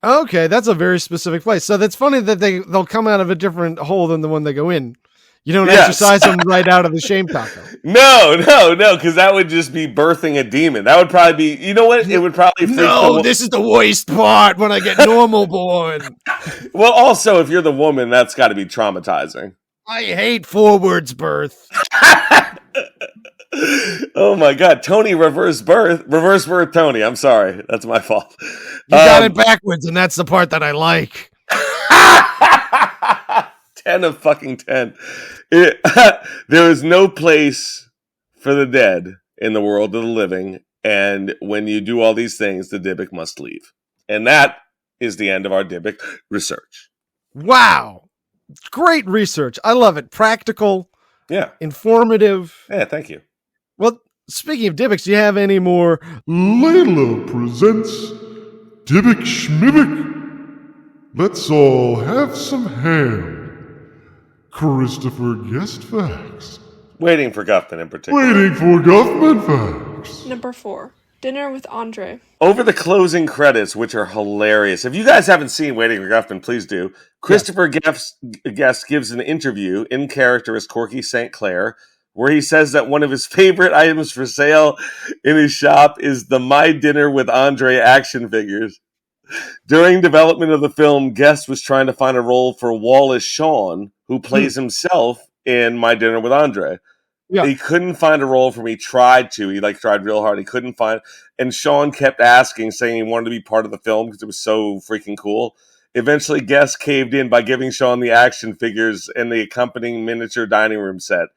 Okay, that's a very specific place. So that's funny that they'll come out of a different hole than the one they go in. You don't exercise them right out of the shame taco. No, because that would just be birthing a demon. That would probably be, you know what? It would probably freak this is the worst part when I get normal born. Well, also, if you're the woman, that's got to be traumatizing. I hate forwards birth. Oh my God, Tony reverse birth Tony. I'm sorry, that's my fault. You got it backwards, and that's the part that I like. 10 of fucking 10. There is no place for the dead in the world of the living, and when you do all these things, the Dybbuk must leave. And that is the end of our Dybbuk research. Wow. Great research. I love it. Practical. Yeah. Informative. Yeah, thank you. Well, speaking of Dybbuks, do you have any more? Layla presents Dybbuk Schmibbuk. Let's all have some ham. Christopher Guest Facts. Waiting for Guffman in particular. Waiting for Guffman Facts. Number 4. Dinner with Andre. Over the closing credits, which are hilarious. If you guys haven't seen Waiting for Guffman, please do. Christopher Guest gives an interview in character as Corky St. Clair, where he says that one of his favorite items for sale in his shop is the My Dinner with Andre action figures. During development of the film, Guest was trying to find a role for Wallace Shawn, who plays himself in My Dinner with Andre. Yeah. He couldn't find a role for him. He tried to. He tried real hard. He couldn't find. And Shawn kept asking, saying he wanted to be part of the film because it was so freaking cool. Eventually, Guest caved in by giving Shawn the action figures and the accompanying miniature dining room set.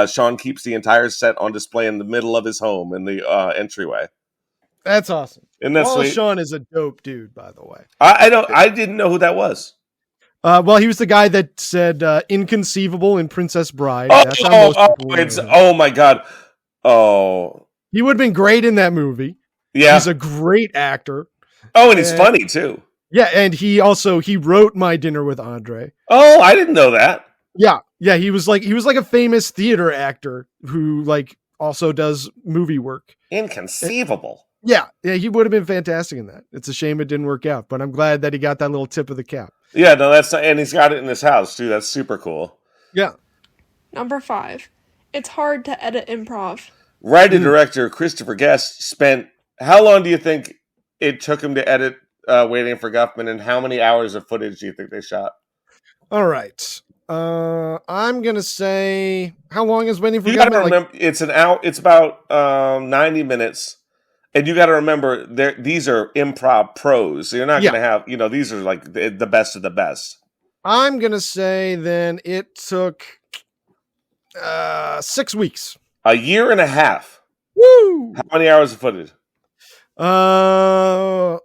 Shawn keeps the entire set on display in the middle of his home in the entryway. That's awesome. And that's Wallace Shawn is a dope dude, by the way. I didn't know who that was. Well, he was the guy that said "inconceivable" in Princess Bride. Oh my God! Oh, he would have been great in that movie. Yeah, he's a great actor. Oh, and he's funny too. Yeah, and he wrote My Dinner with Andre. Oh, I didn't know that. Yeah, he was like a famous theater actor who also does movie work. Inconceivable. Yeah, he would have been fantastic in that. It's a shame it didn't work out, but I'm glad that he got that little tip of the cap. Yeah, no, and he's got it in his house too. That's super cool. Yeah. Number 5. It's hard to edit improv. Writer-director Christopher Guest spent, how long do you think it took him to edit Waiting for Guffman, and how many hours of footage do you think they shot? All right. I'm going to say, how long is Waiting for Guffman? You got to remember, it's an hour. It's about 90 minutes. And you got to remember, these are improv pros. So you're not going to have, these are like the best of the best. I'm going to say then it took 6 weeks. A year and a half. Woo! How many hours of footage? Well,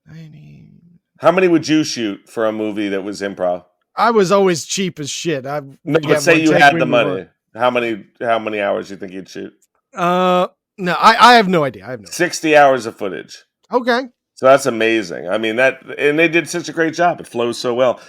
90. How many would you shoot for a movie that was improv? I was always cheap as shit. But say you had the money. How many hours do you think you'd shoot? No, I have no idea. 60 hours of footage. Okay. So that's amazing. I mean, and they did such a great job. It flows so well.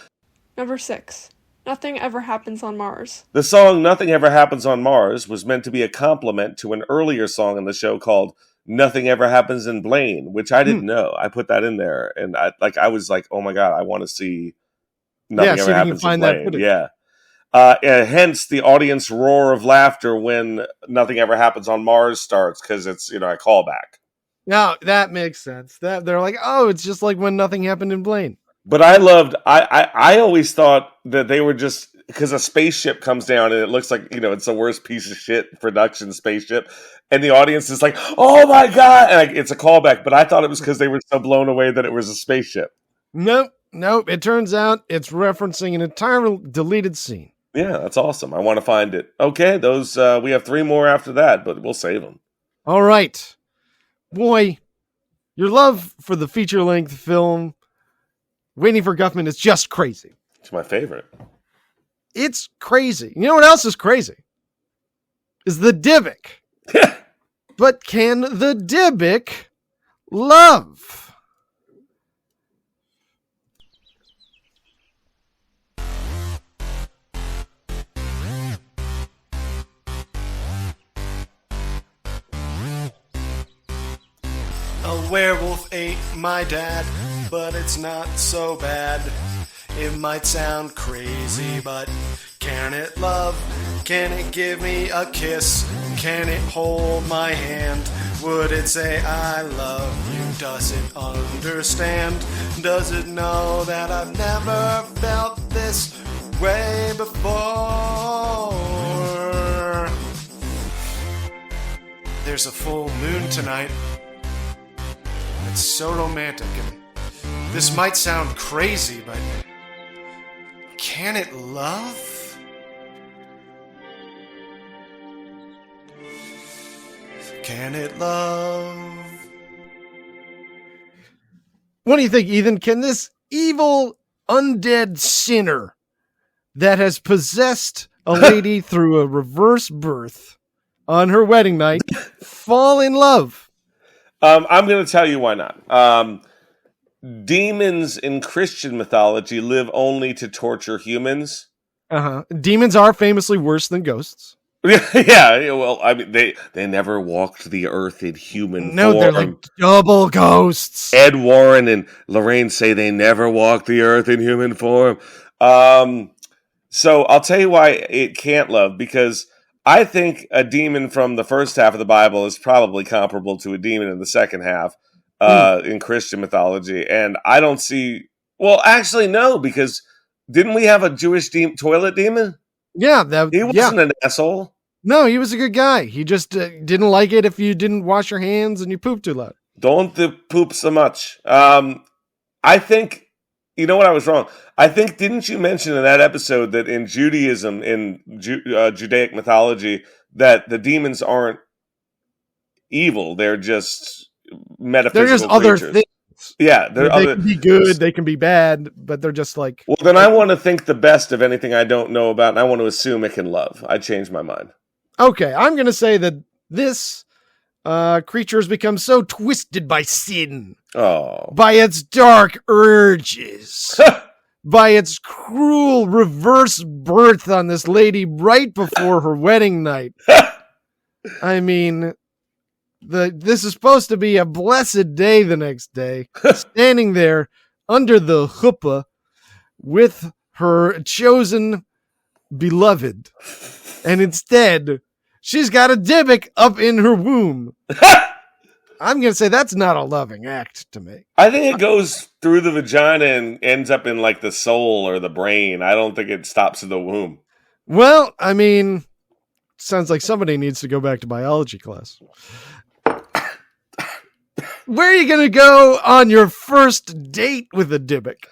Number 6. Nothing Ever Happens on Mars. The song Nothing Ever Happens on Mars was meant to be a compliment to an earlier song on the show called Nothing Ever Happens in Blaine, which I didn't know. I put that in there, and I was like, oh my God, I want to see Nothing Ever Happens in Blaine. Yeah. And hence the audience roar of laughter when Nothing Ever Happens on Mars starts, because it's, a callback. No, that makes sense. That they're like, oh, it's just like when Nothing Happened in Blaine. But I always thought that they were just, because a spaceship comes down and it looks like, it's the worst piece of shit production spaceship. And the audience is like, oh my God. And it's a callback. But I thought it was because they were so blown away that it was a spaceship. Nope. It turns out it's referencing an entirely deleted scene. Yeah, that's awesome. I want to find it. Okay, those we have 3 more after that, but we'll save them. All right. Boy, your love for the feature-length film Waiting for Guffman is just crazy. It's my favorite. It's crazy. You know what else is crazy? Is the Dybbuk. But can the Dybbuk love? A werewolf ate my dad, but it's not so bad. It might sound crazy, but can it love? Can it give me a kiss? Can it hold my hand? Would it say I love you? Does it understand? Does it know that I've never felt this way before? There's a full moon tonight. It's so romantic, and this might sound crazy, but can it love? Can it love? What do you think, Ethan? Can this evil undead sinner that has possessed a lady through a reverse birth on her wedding night fall in love? I'm going to tell you why not. Demons in Christian mythology live only to torture humans. Demons are famously worse than ghosts. Yeah, well, I mean, they never walked the earth in human form. No, they're like double ghosts. Ed Warren and Lorraine say they never walked the earth in human form. So I'll tell you why it can't love, because I think a demon from the first half of the Bible is probably comparable to a demon in the second half in Christian mythology. And I don't see... Well, actually, no, because didn't we have a Jewish toilet demon? Yeah. He wasn't an asshole. No, he was a good guy. He just didn't like it if you didn't wash your hands and you pooped too loud. Don't poop so much. I think... You know what? I was wrong. I think, didn't you mention in that episode that in Judaism, in Judaic mythology, that the demons aren't evil? They're just metaphysical They're just other creatures. things. Yeah. They can be good, they can be bad, but they're just like... Well, then I want to think the best of anything I don't know about, and I want to assume it can love. I changed my mind. Okay, I'm going to say that this creature has become so twisted by sin. Oh. By its dark urges. By its cruel reverse birth on this lady right before her wedding night. I mean, this is supposed to be a blessed day the next day. Standing there under the chuppah with her chosen beloved. And instead, she's got a Dybbuk up in her womb. I'm going to say that's not a loving act to me. I think it goes through the vagina and ends up in like the soul or the brain. I don't think it stops in the womb. Well, I mean, sounds like somebody needs to go back to biology class. Where are you going to go on your first date with a Dybbuk?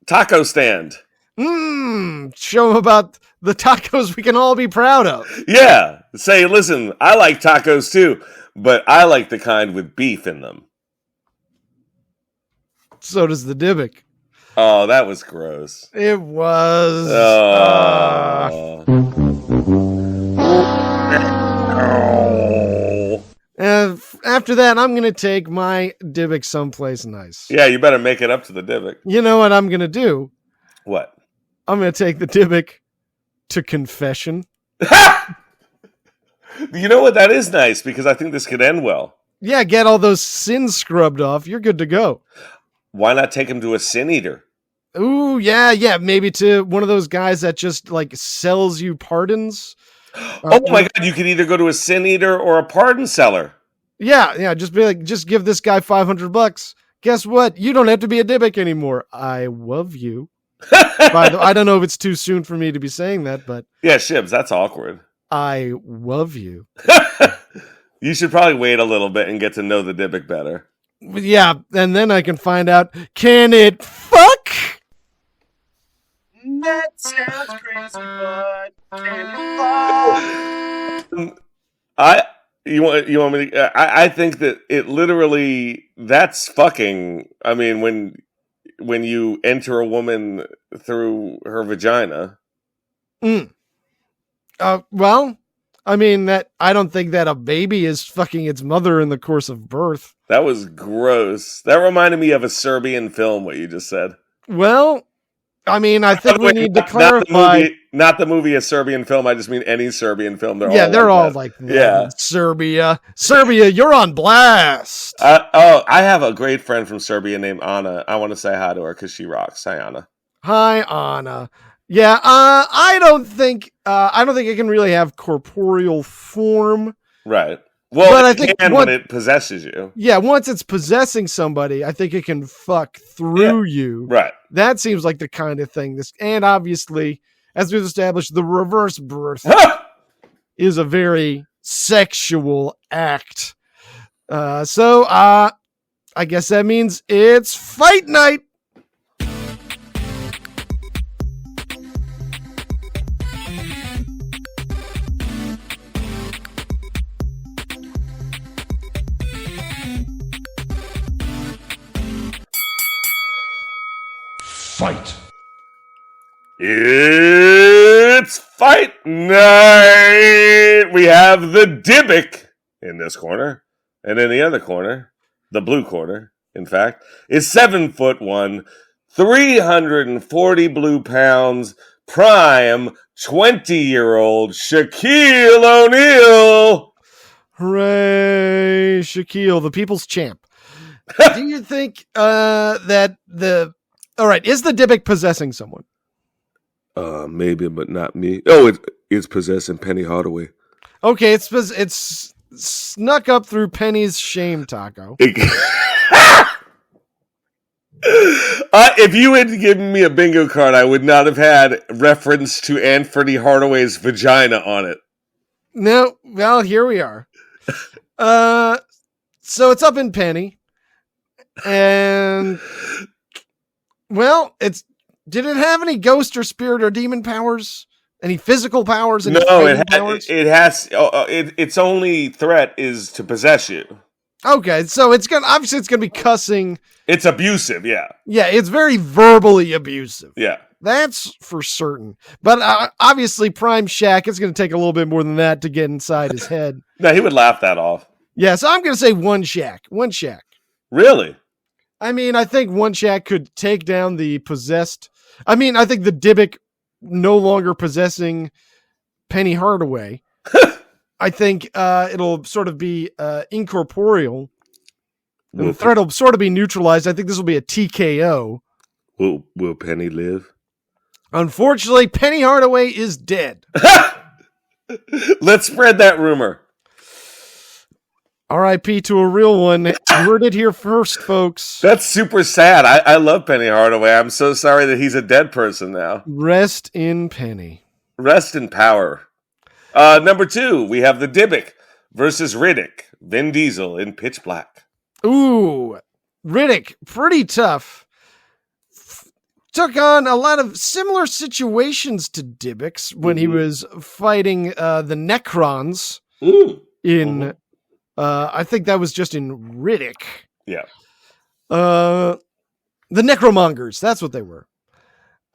Taco stand. Show them about the tacos we can all be proud of. Yeah. Say, listen, I like tacos too, but I like the kind with beef in them. So does the Dybbuk. Oh, that was gross. It was. After that, I'm going to take my Dybbuk someplace nice. Yeah, you better make it up to the Dybbuk. You know what I'm going to do? What? I'm going to take the Dybbuk to confession. You know what? That is nice, because I think this could end well. Yeah, get all those sins scrubbed off. You're good to go. Why not take him to a sin eater? Ooh, yeah. Maybe to one of those guys that just like sells you pardons. Oh my God, you could either go to a sin eater or a pardon seller. Yeah. Just be like, just give this guy $500. Guess what? You don't have to be a Dybbuk anymore. I love you. I don't know if it's too soon for me to be saying that, but yeah, Shibs, that's awkward. I love you. You should probably wait a little bit and get to know the Dybbuk better. Yeah, and then I can find out, can it fuck? That sounds crazy, but can it fuck? You want me to, I think that it literally, that's fucking. I mean, when you enter a woman through her vagina. Well, I mean, that I don't think that a baby is fucking its mother in the course of birth. That was gross. That reminded me of a Serbian film, what you just said. Well, I mean, I think we need to clarify. Not the movie A Serbian Film. I just mean any Serbian film. They're all like that. Yeah. Serbia, you're on blast. I have a great friend from Serbia named Anna. I want to say hi to her because she rocks. Hi, Anna. Hi, Anna. Yeah, I don't think it can really have corporeal form. Right. Well, but I think when it possesses you. Yeah, once it's possessing somebody, I think it can fuck through you. Right. That seems like the kind of thing. And obviously, as we've established, the reverse birth is a very sexual act. So I guess that means it's fight night. Fight. It's fight night. We have the Dybbuk in this corner, and in the other corner, the blue corner, in fact, is 7'1", 340 blue pounds, prime 20-year-old Shaquille O'Neal. Hooray, Shaquille, the people's champ. Do you think that all right, is the Dybbuk possessing someone? Maybe, but not me. Oh, it's possessing Penny Hardaway. Okay, it's snuck up through Penny's shame taco. If you had given me a bingo card, I would not have had reference to Anthony Hardaway's vagina on it. No, well, here we are. So it's up in Penny, and well, did it have any ghost or spirit or demon powers? Any physical powers? No, it has. Its only threat is to possess you. Okay, so it's gonna be cussing. It's abusive, yeah. Yeah, it's very verbally abusive. Yeah, that's for certain. But obviously, Prime Shaq, it's gonna take a little bit more than that to get inside his head. No, he would laugh that off. Yeah, so I'm gonna say one Shaq. Really? I mean, I think one Shaq could take down the possessed. I mean, I think the Dybbuk no longer possessing Penny Hardaway. I think it'll sort of be incorporeal. And the threat will sort of be neutralized. I think this will be a TKO. Will Penny live? Unfortunately, Penny Hardaway is dead. Let's spread that rumor. R.I.P. to a real one. You heard it here first, folks. That's super sad. I love Penny Hardaway. I'm so sorry that he's a dead person now. Rest in Penny. Rest in power. Number 2, we have the Dybbuk versus Riddick. Vin Diesel in Pitch Black. Ooh, Riddick, pretty tough. Took on a lot of similar situations to Dybbuk's when he was fighting the Necrons in... I think that was just in Riddick. Yeah. The Necromongers. That's what they were.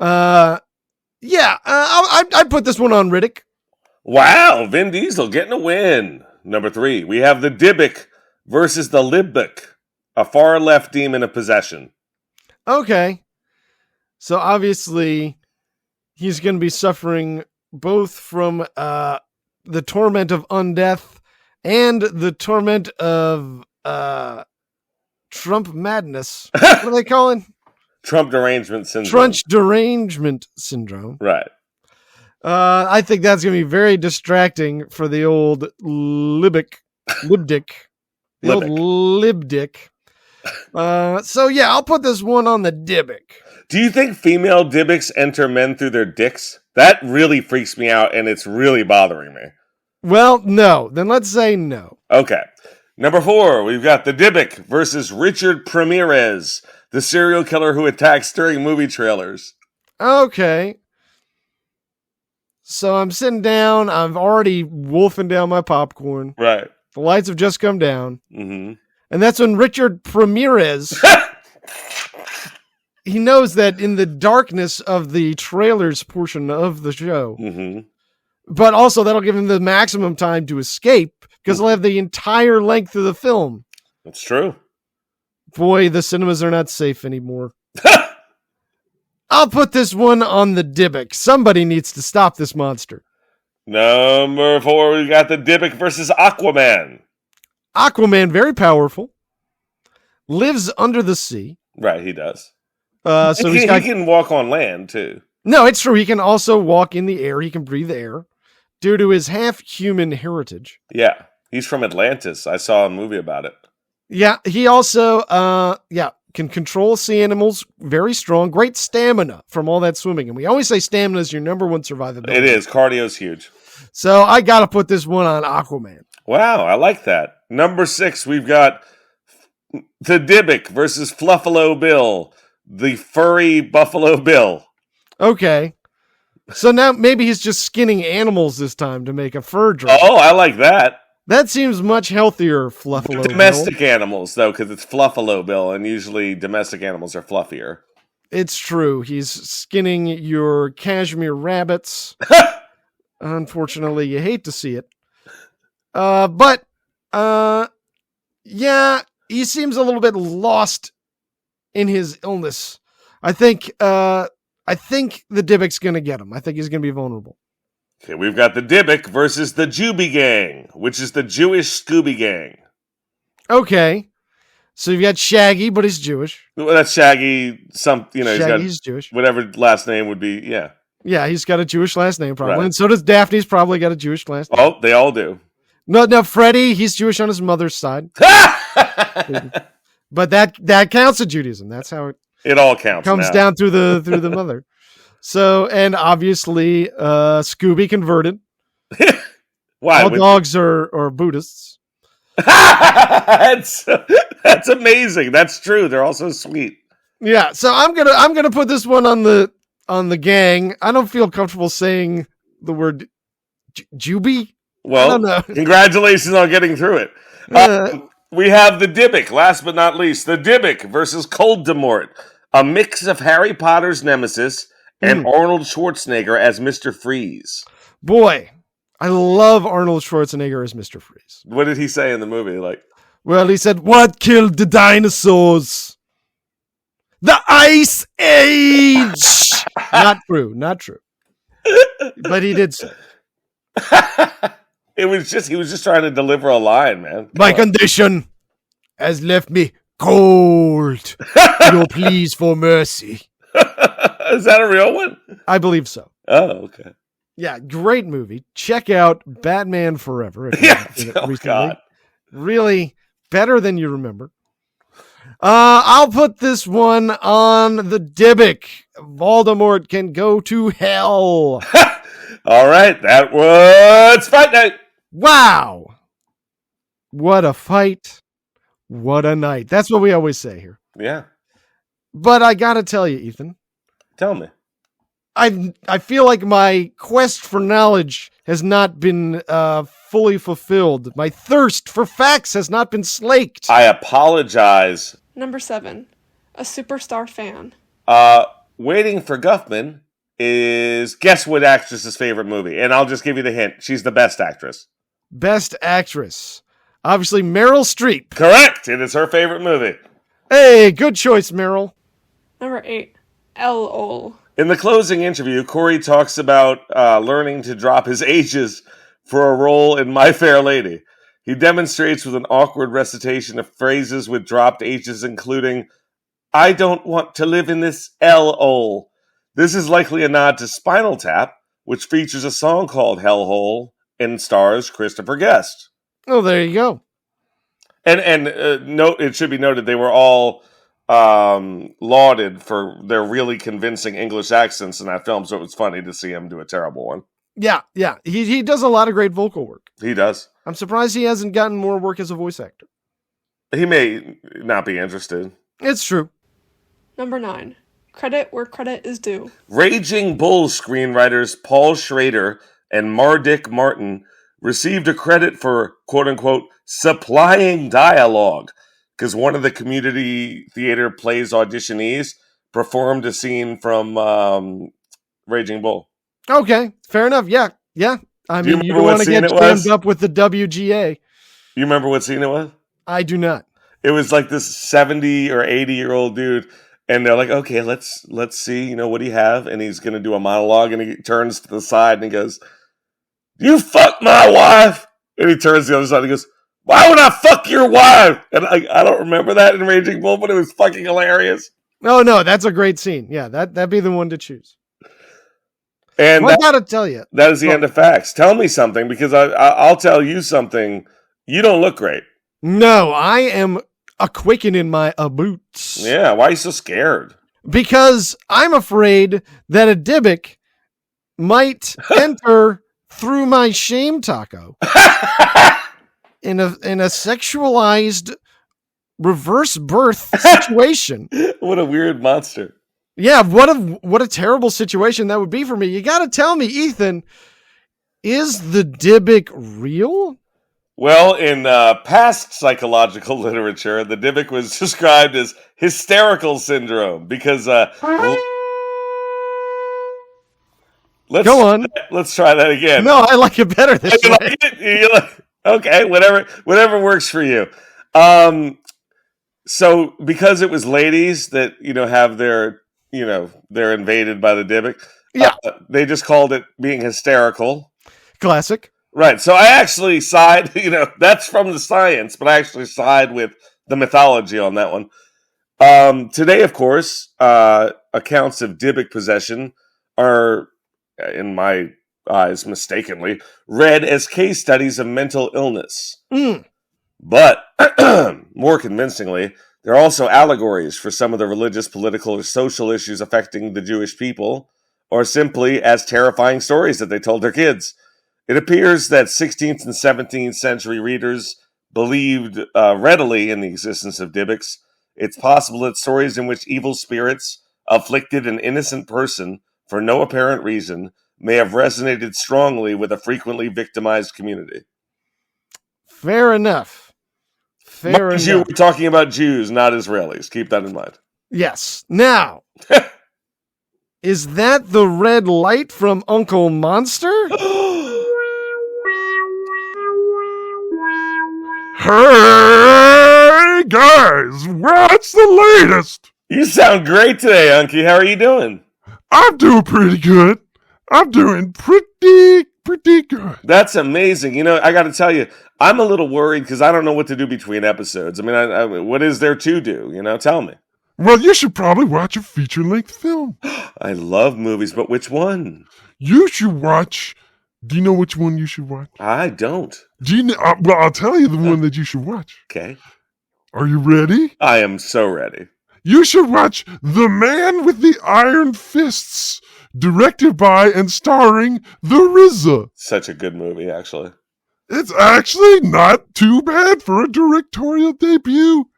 I'd put this one on Riddick. Wow. Vin Diesel getting a win. Number 3, we have the Dybbuk versus the Dybbuk, a far left demon of possession. Okay. So obviously he's going to be suffering both from the torment of undeath and the torment of Trump madness. What are they calling? Trump derangement syndrome. Trump derangement syndrome. Right. I think that's going to be very distracting for the old Libdick. The old Libdick. So yeah, I'll put this one on the Dybbuk. Do you think female Dybbuks enter men through their dicks? That really freaks me out, and it's really bothering me. Well, no. Then let's say no. Okay. Number 4, we've got the Dybbuk versus Richard Ramirez, the serial killer who attacks during movie trailers. Okay. So I'm sitting down. I'm already wolfing down my popcorn. Right. The lights have just come down. Mm-hmm. And that's when Richard Ramirez, he knows that in the darkness of the trailers portion of the show, but also that'll give him the maximum time to escape because he'll have the entire length of the film. That's true. Boy, the cinemas are not safe anymore. I'll put this one on the Dybbuk. Somebody needs to stop this monster. Number 4, we got the Dybbuk versus Aquaman. Aquaman, very powerful. Lives under the sea. Right, he does. So he can walk on land, too. No, it's true. He can also walk in the air. He can breathe air due to his half-human heritage. Yeah, he's from Atlantis. I saw a movie about it. Yeah, he also can control sea animals. Very strong. Great stamina from all that swimming. And we always say stamina is your number one survivability. It is. Cardio's huge. So I got to put this one on Aquaman. Wow, I like that. Number 6, we've got the Dybbuk versus Fluffalo Bill, the furry Buffalo Bill. Okay. So now maybe he's just skinning animals this time to make a fur dress. Oh, I like that. That seems much healthier, Fluffalo Bill. Domestic animals, though, because it's Fluffalo Bill, and usually domestic animals are fluffier. It's true. He's skinning your cashmere rabbits. Unfortunately, you hate to see it. But he seems a little bit lost in his illness. I think the Dybbuk's going to get him. I think he's going to be vulnerable. Okay, we've got the Dybbuk versus the Juby Gang, which is the Jewish Scooby Gang. Okay. So you've got Shaggy, but he's Jewish. Well, that's Shaggy. He's Jewish. Whatever last name would be, yeah. Yeah, he's got a Jewish last name, probably. Right. And so does Daphne's probably got a Jewish last name. Oh, they all do. No, Freddie, he's Jewish on his mother's side. But that counts as Judaism. That's how it all counts. Comes down through the mother. So, and obviously, Scooby converted. Why? All dogs are Buddhists. That's amazing. That's true. They're also sweet. Yeah. So I'm gonna put this one on the gang. I don't feel comfortable saying the word Juby. Well, I don't know. Congratulations on getting through it. We have the Dybbuk, last but not least, the Dybbuk versus Cold-Demort, a mix of Harry Potter's nemesis and Arnold Schwarzenegger as Mr. Freeze. Boy, I love Arnold Schwarzenegger as Mr. Freeze. What did he say in the movie? Well, he said, "What killed the dinosaurs? The Ice Age." Not true. But he did say. He was just trying to deliver a line, man. My condition has left me cold. Your pleas for mercy. Is that a real one? I believe so. Oh, okay. Yeah, great movie. Check out Batman Forever. God. Really better than you remember. I'll put this one on the Dybbuk. Voldemort can go to hell. All right, that was Fight Night. Wow. What a fight. What a night. That's what we always say here. Yeah. But I got to tell you, Ethan. Tell me. I feel like my quest for knowledge has not been fully fulfilled. My thirst for facts has not been slaked. I apologize. Number 7, a superstar fan. Waiting for Guffman is guess what actress's favorite movie? And I'll just give you the hint. She's the best actress. Best actress. Obviously, Meryl Streep. Correct. It is her favorite movie. Hey, good choice, Meryl. Number 8, L.O.L. In the closing interview, Corey talks about learning to drop his H's for a role in My Fair Lady. He demonstrates with an awkward recitation of phrases with dropped H's, including, "I don't want to live in this L-hole." This is likely a nod to Spinal Tap, which features a song called Hellhole and stars Christopher Guest. Oh, there you go. And note, it should be noted they were all lauded for their really convincing English accents in that film, so it was funny to see him do a terrible one. Yeah. He does a lot of great vocal work. He does. I'm surprised he hasn't gotten more work as a voice actor. He may not be interested. It's true. Number 9, credit where credit is due. Raging Bull screenwriters Paul Schrader and Mardik Martin received a credit for, quote-unquote, supplying dialogue, because one of the community theater plays auditionees performed a scene from Raging Bull. Okay, fair enough. Yeah. I mean, you don't want to get jammed up with the WGA. You remember what scene it was? I do not. It was like this 70 or 80-year-old dude, And they're like, okay, let's see, what do you have? And he's going to do a monologue, and he turns to the side and he goes, "You fuck my wife." And he turns to the other side and he goes, "Why would I fuck your wife?" And I don't remember that in Raging Bull, but it was fucking hilarious. No, that's a great scene. Yeah, that'd be the one to choose. And I gotta tell you, that is the end of facts. Tell me something, because I'll tell you something. You don't look great. No, I am a quicken in my boots. Yeah, why are you so scared? Because I'm afraid that a Dybbuk might enter through my shame taco in a sexualized reverse birth situation. What a weird monster. Yeah, what a terrible situation that would be for me. You got to tell me, Ethan, is the Dybbuk real? Well, in past psychological literature, the Dybbuk was described as hysterical syndrome because let's go on. Let's try that again. No, I like it better this way. Like it? You like, okay, whatever works for you. So because it was ladies that have their they're invaded by the Dybbuk, they just called it being hysterical. Classic. Right, so I actually side, that's from the science, but I actually side with the mythology on that one. Today, of course, accounts of Dybbuk possession are, in my eyes, mistakenly, read as case studies of mental illness. But, more convincingly, they're also allegories for some of the religious, political, or social issues affecting the Jewish people, or simply as terrifying stories that they told their kids. It appears that 16th and 17th century readers believed readily in the existence of Dybbuks. It's possible that stories in which evil spirits afflicted an innocent person for no apparent reason may have resonated strongly with a frequently victimized community. Fair enough. We're talking about Jews, not Israelis. Keep that in mind. Yes. Now, is that the red light from Uncle Monster? Hey guys, what's the latest? You sound great today, Unky. How are you doing? I'm doing pretty good. I'm doing pretty good. That's amazing. I got to tell you, I'm a little worried because I don't know what to do between episodes. I mean, what is there to do? Tell me. Well, you should probably watch a feature-length film. I love movies, but which one? You should watch... Do you know which one you should watch? I don't. Do you know? Well, I'll tell you the one that you should watch. Okay. Are you ready? I am so ready. You should watch The Man with the Iron Fists, directed by and starring The RZA. Such a good movie, actually. It's actually not too bad for a directorial debut.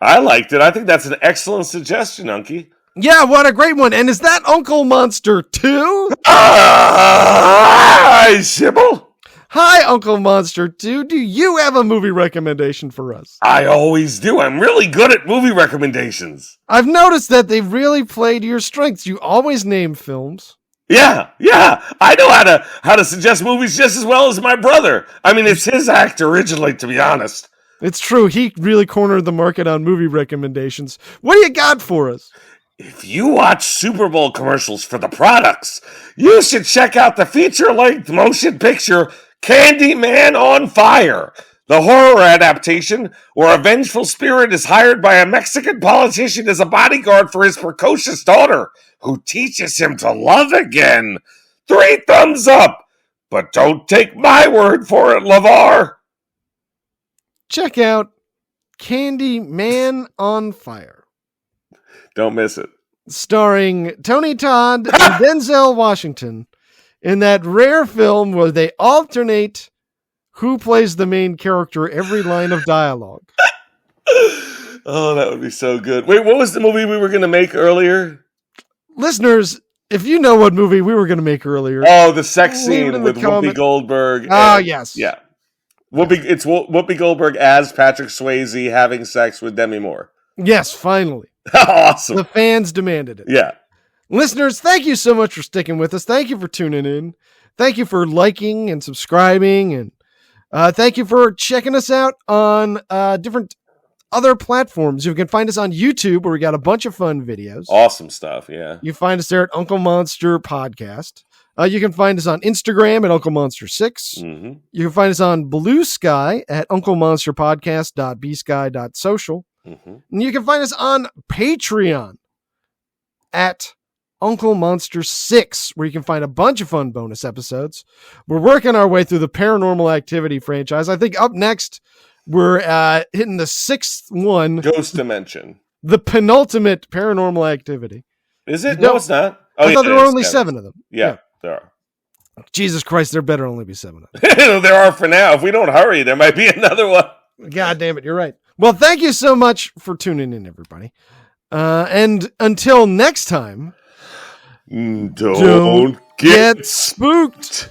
I liked it. I think that's an excellent suggestion, Unky. Yeah, what a great one. And is that Uncle Monster too? Hi, Sybil. Hi, Uncle Monster 2. Do you have a movie recommendation for us? I always do. I'm really good at movie recommendations. I've noticed that they've really played your strengths. You always name films. Yeah. I know how to suggest movies just as well as my brother. I mean, it's his act originally, to be honest. It's true. He really cornered the market on movie recommendations. What do you got for us? If you watch Super Bowl commercials for the products, you should check out the feature-length motion picture Candyman on Fire, the horror adaptation where a vengeful spirit is hired by a Mexican politician as a bodyguard for his precocious daughter, who teaches him to love again. 3 thumbs up, but don't take my word for it, LeVar. Check out Candyman on Fire. Don't miss it. Starring Tony Todd and Denzel Washington in that rare film where they alternate who plays the main character every line of dialogue. Oh, that would be so good. Wait, what was the movie we were going to make earlier? Listeners, if you know what movie we were going to make earlier. Oh, the sex scene with Whoopi Goldberg. Oh, yes. Yeah. It's Whoopi Goldberg as Patrick Swayze having sex with Demi Moore. Yes, finally. Awesome. The fans demanded it. Yeah. Listeners, thank you so much for sticking with us. Thank you for tuning in. Thank you for liking and subscribing. And thank you for checking us out on different other platforms. You can find us on YouTube, where we got a bunch of fun videos. Awesome stuff, yeah. You find us there at Uncle Monster Podcast. You can find us on Instagram at Uncle Monster 6. Mm-hmm. You can find us on Blue Sky at unclemonsterpodcast.bsky.social. Mm-hmm. And you can find us on Patreon at Uncle Monster 6, where you can find a bunch of fun bonus episodes. We're working our way through the Paranormal Activity franchise. I think up next, we're hitting the 6th one. Ghost Dimension. The penultimate Paranormal Activity. Is it? No, it's not. I thought there were only 7 of them. Yeah, there are. Jesus Christ, there better only be 7 of them. There are for now. If we don't hurry, there might be another one. God damn it, you're right. Well, thank you so much for tuning in, everybody. And until next time, don't get spooked.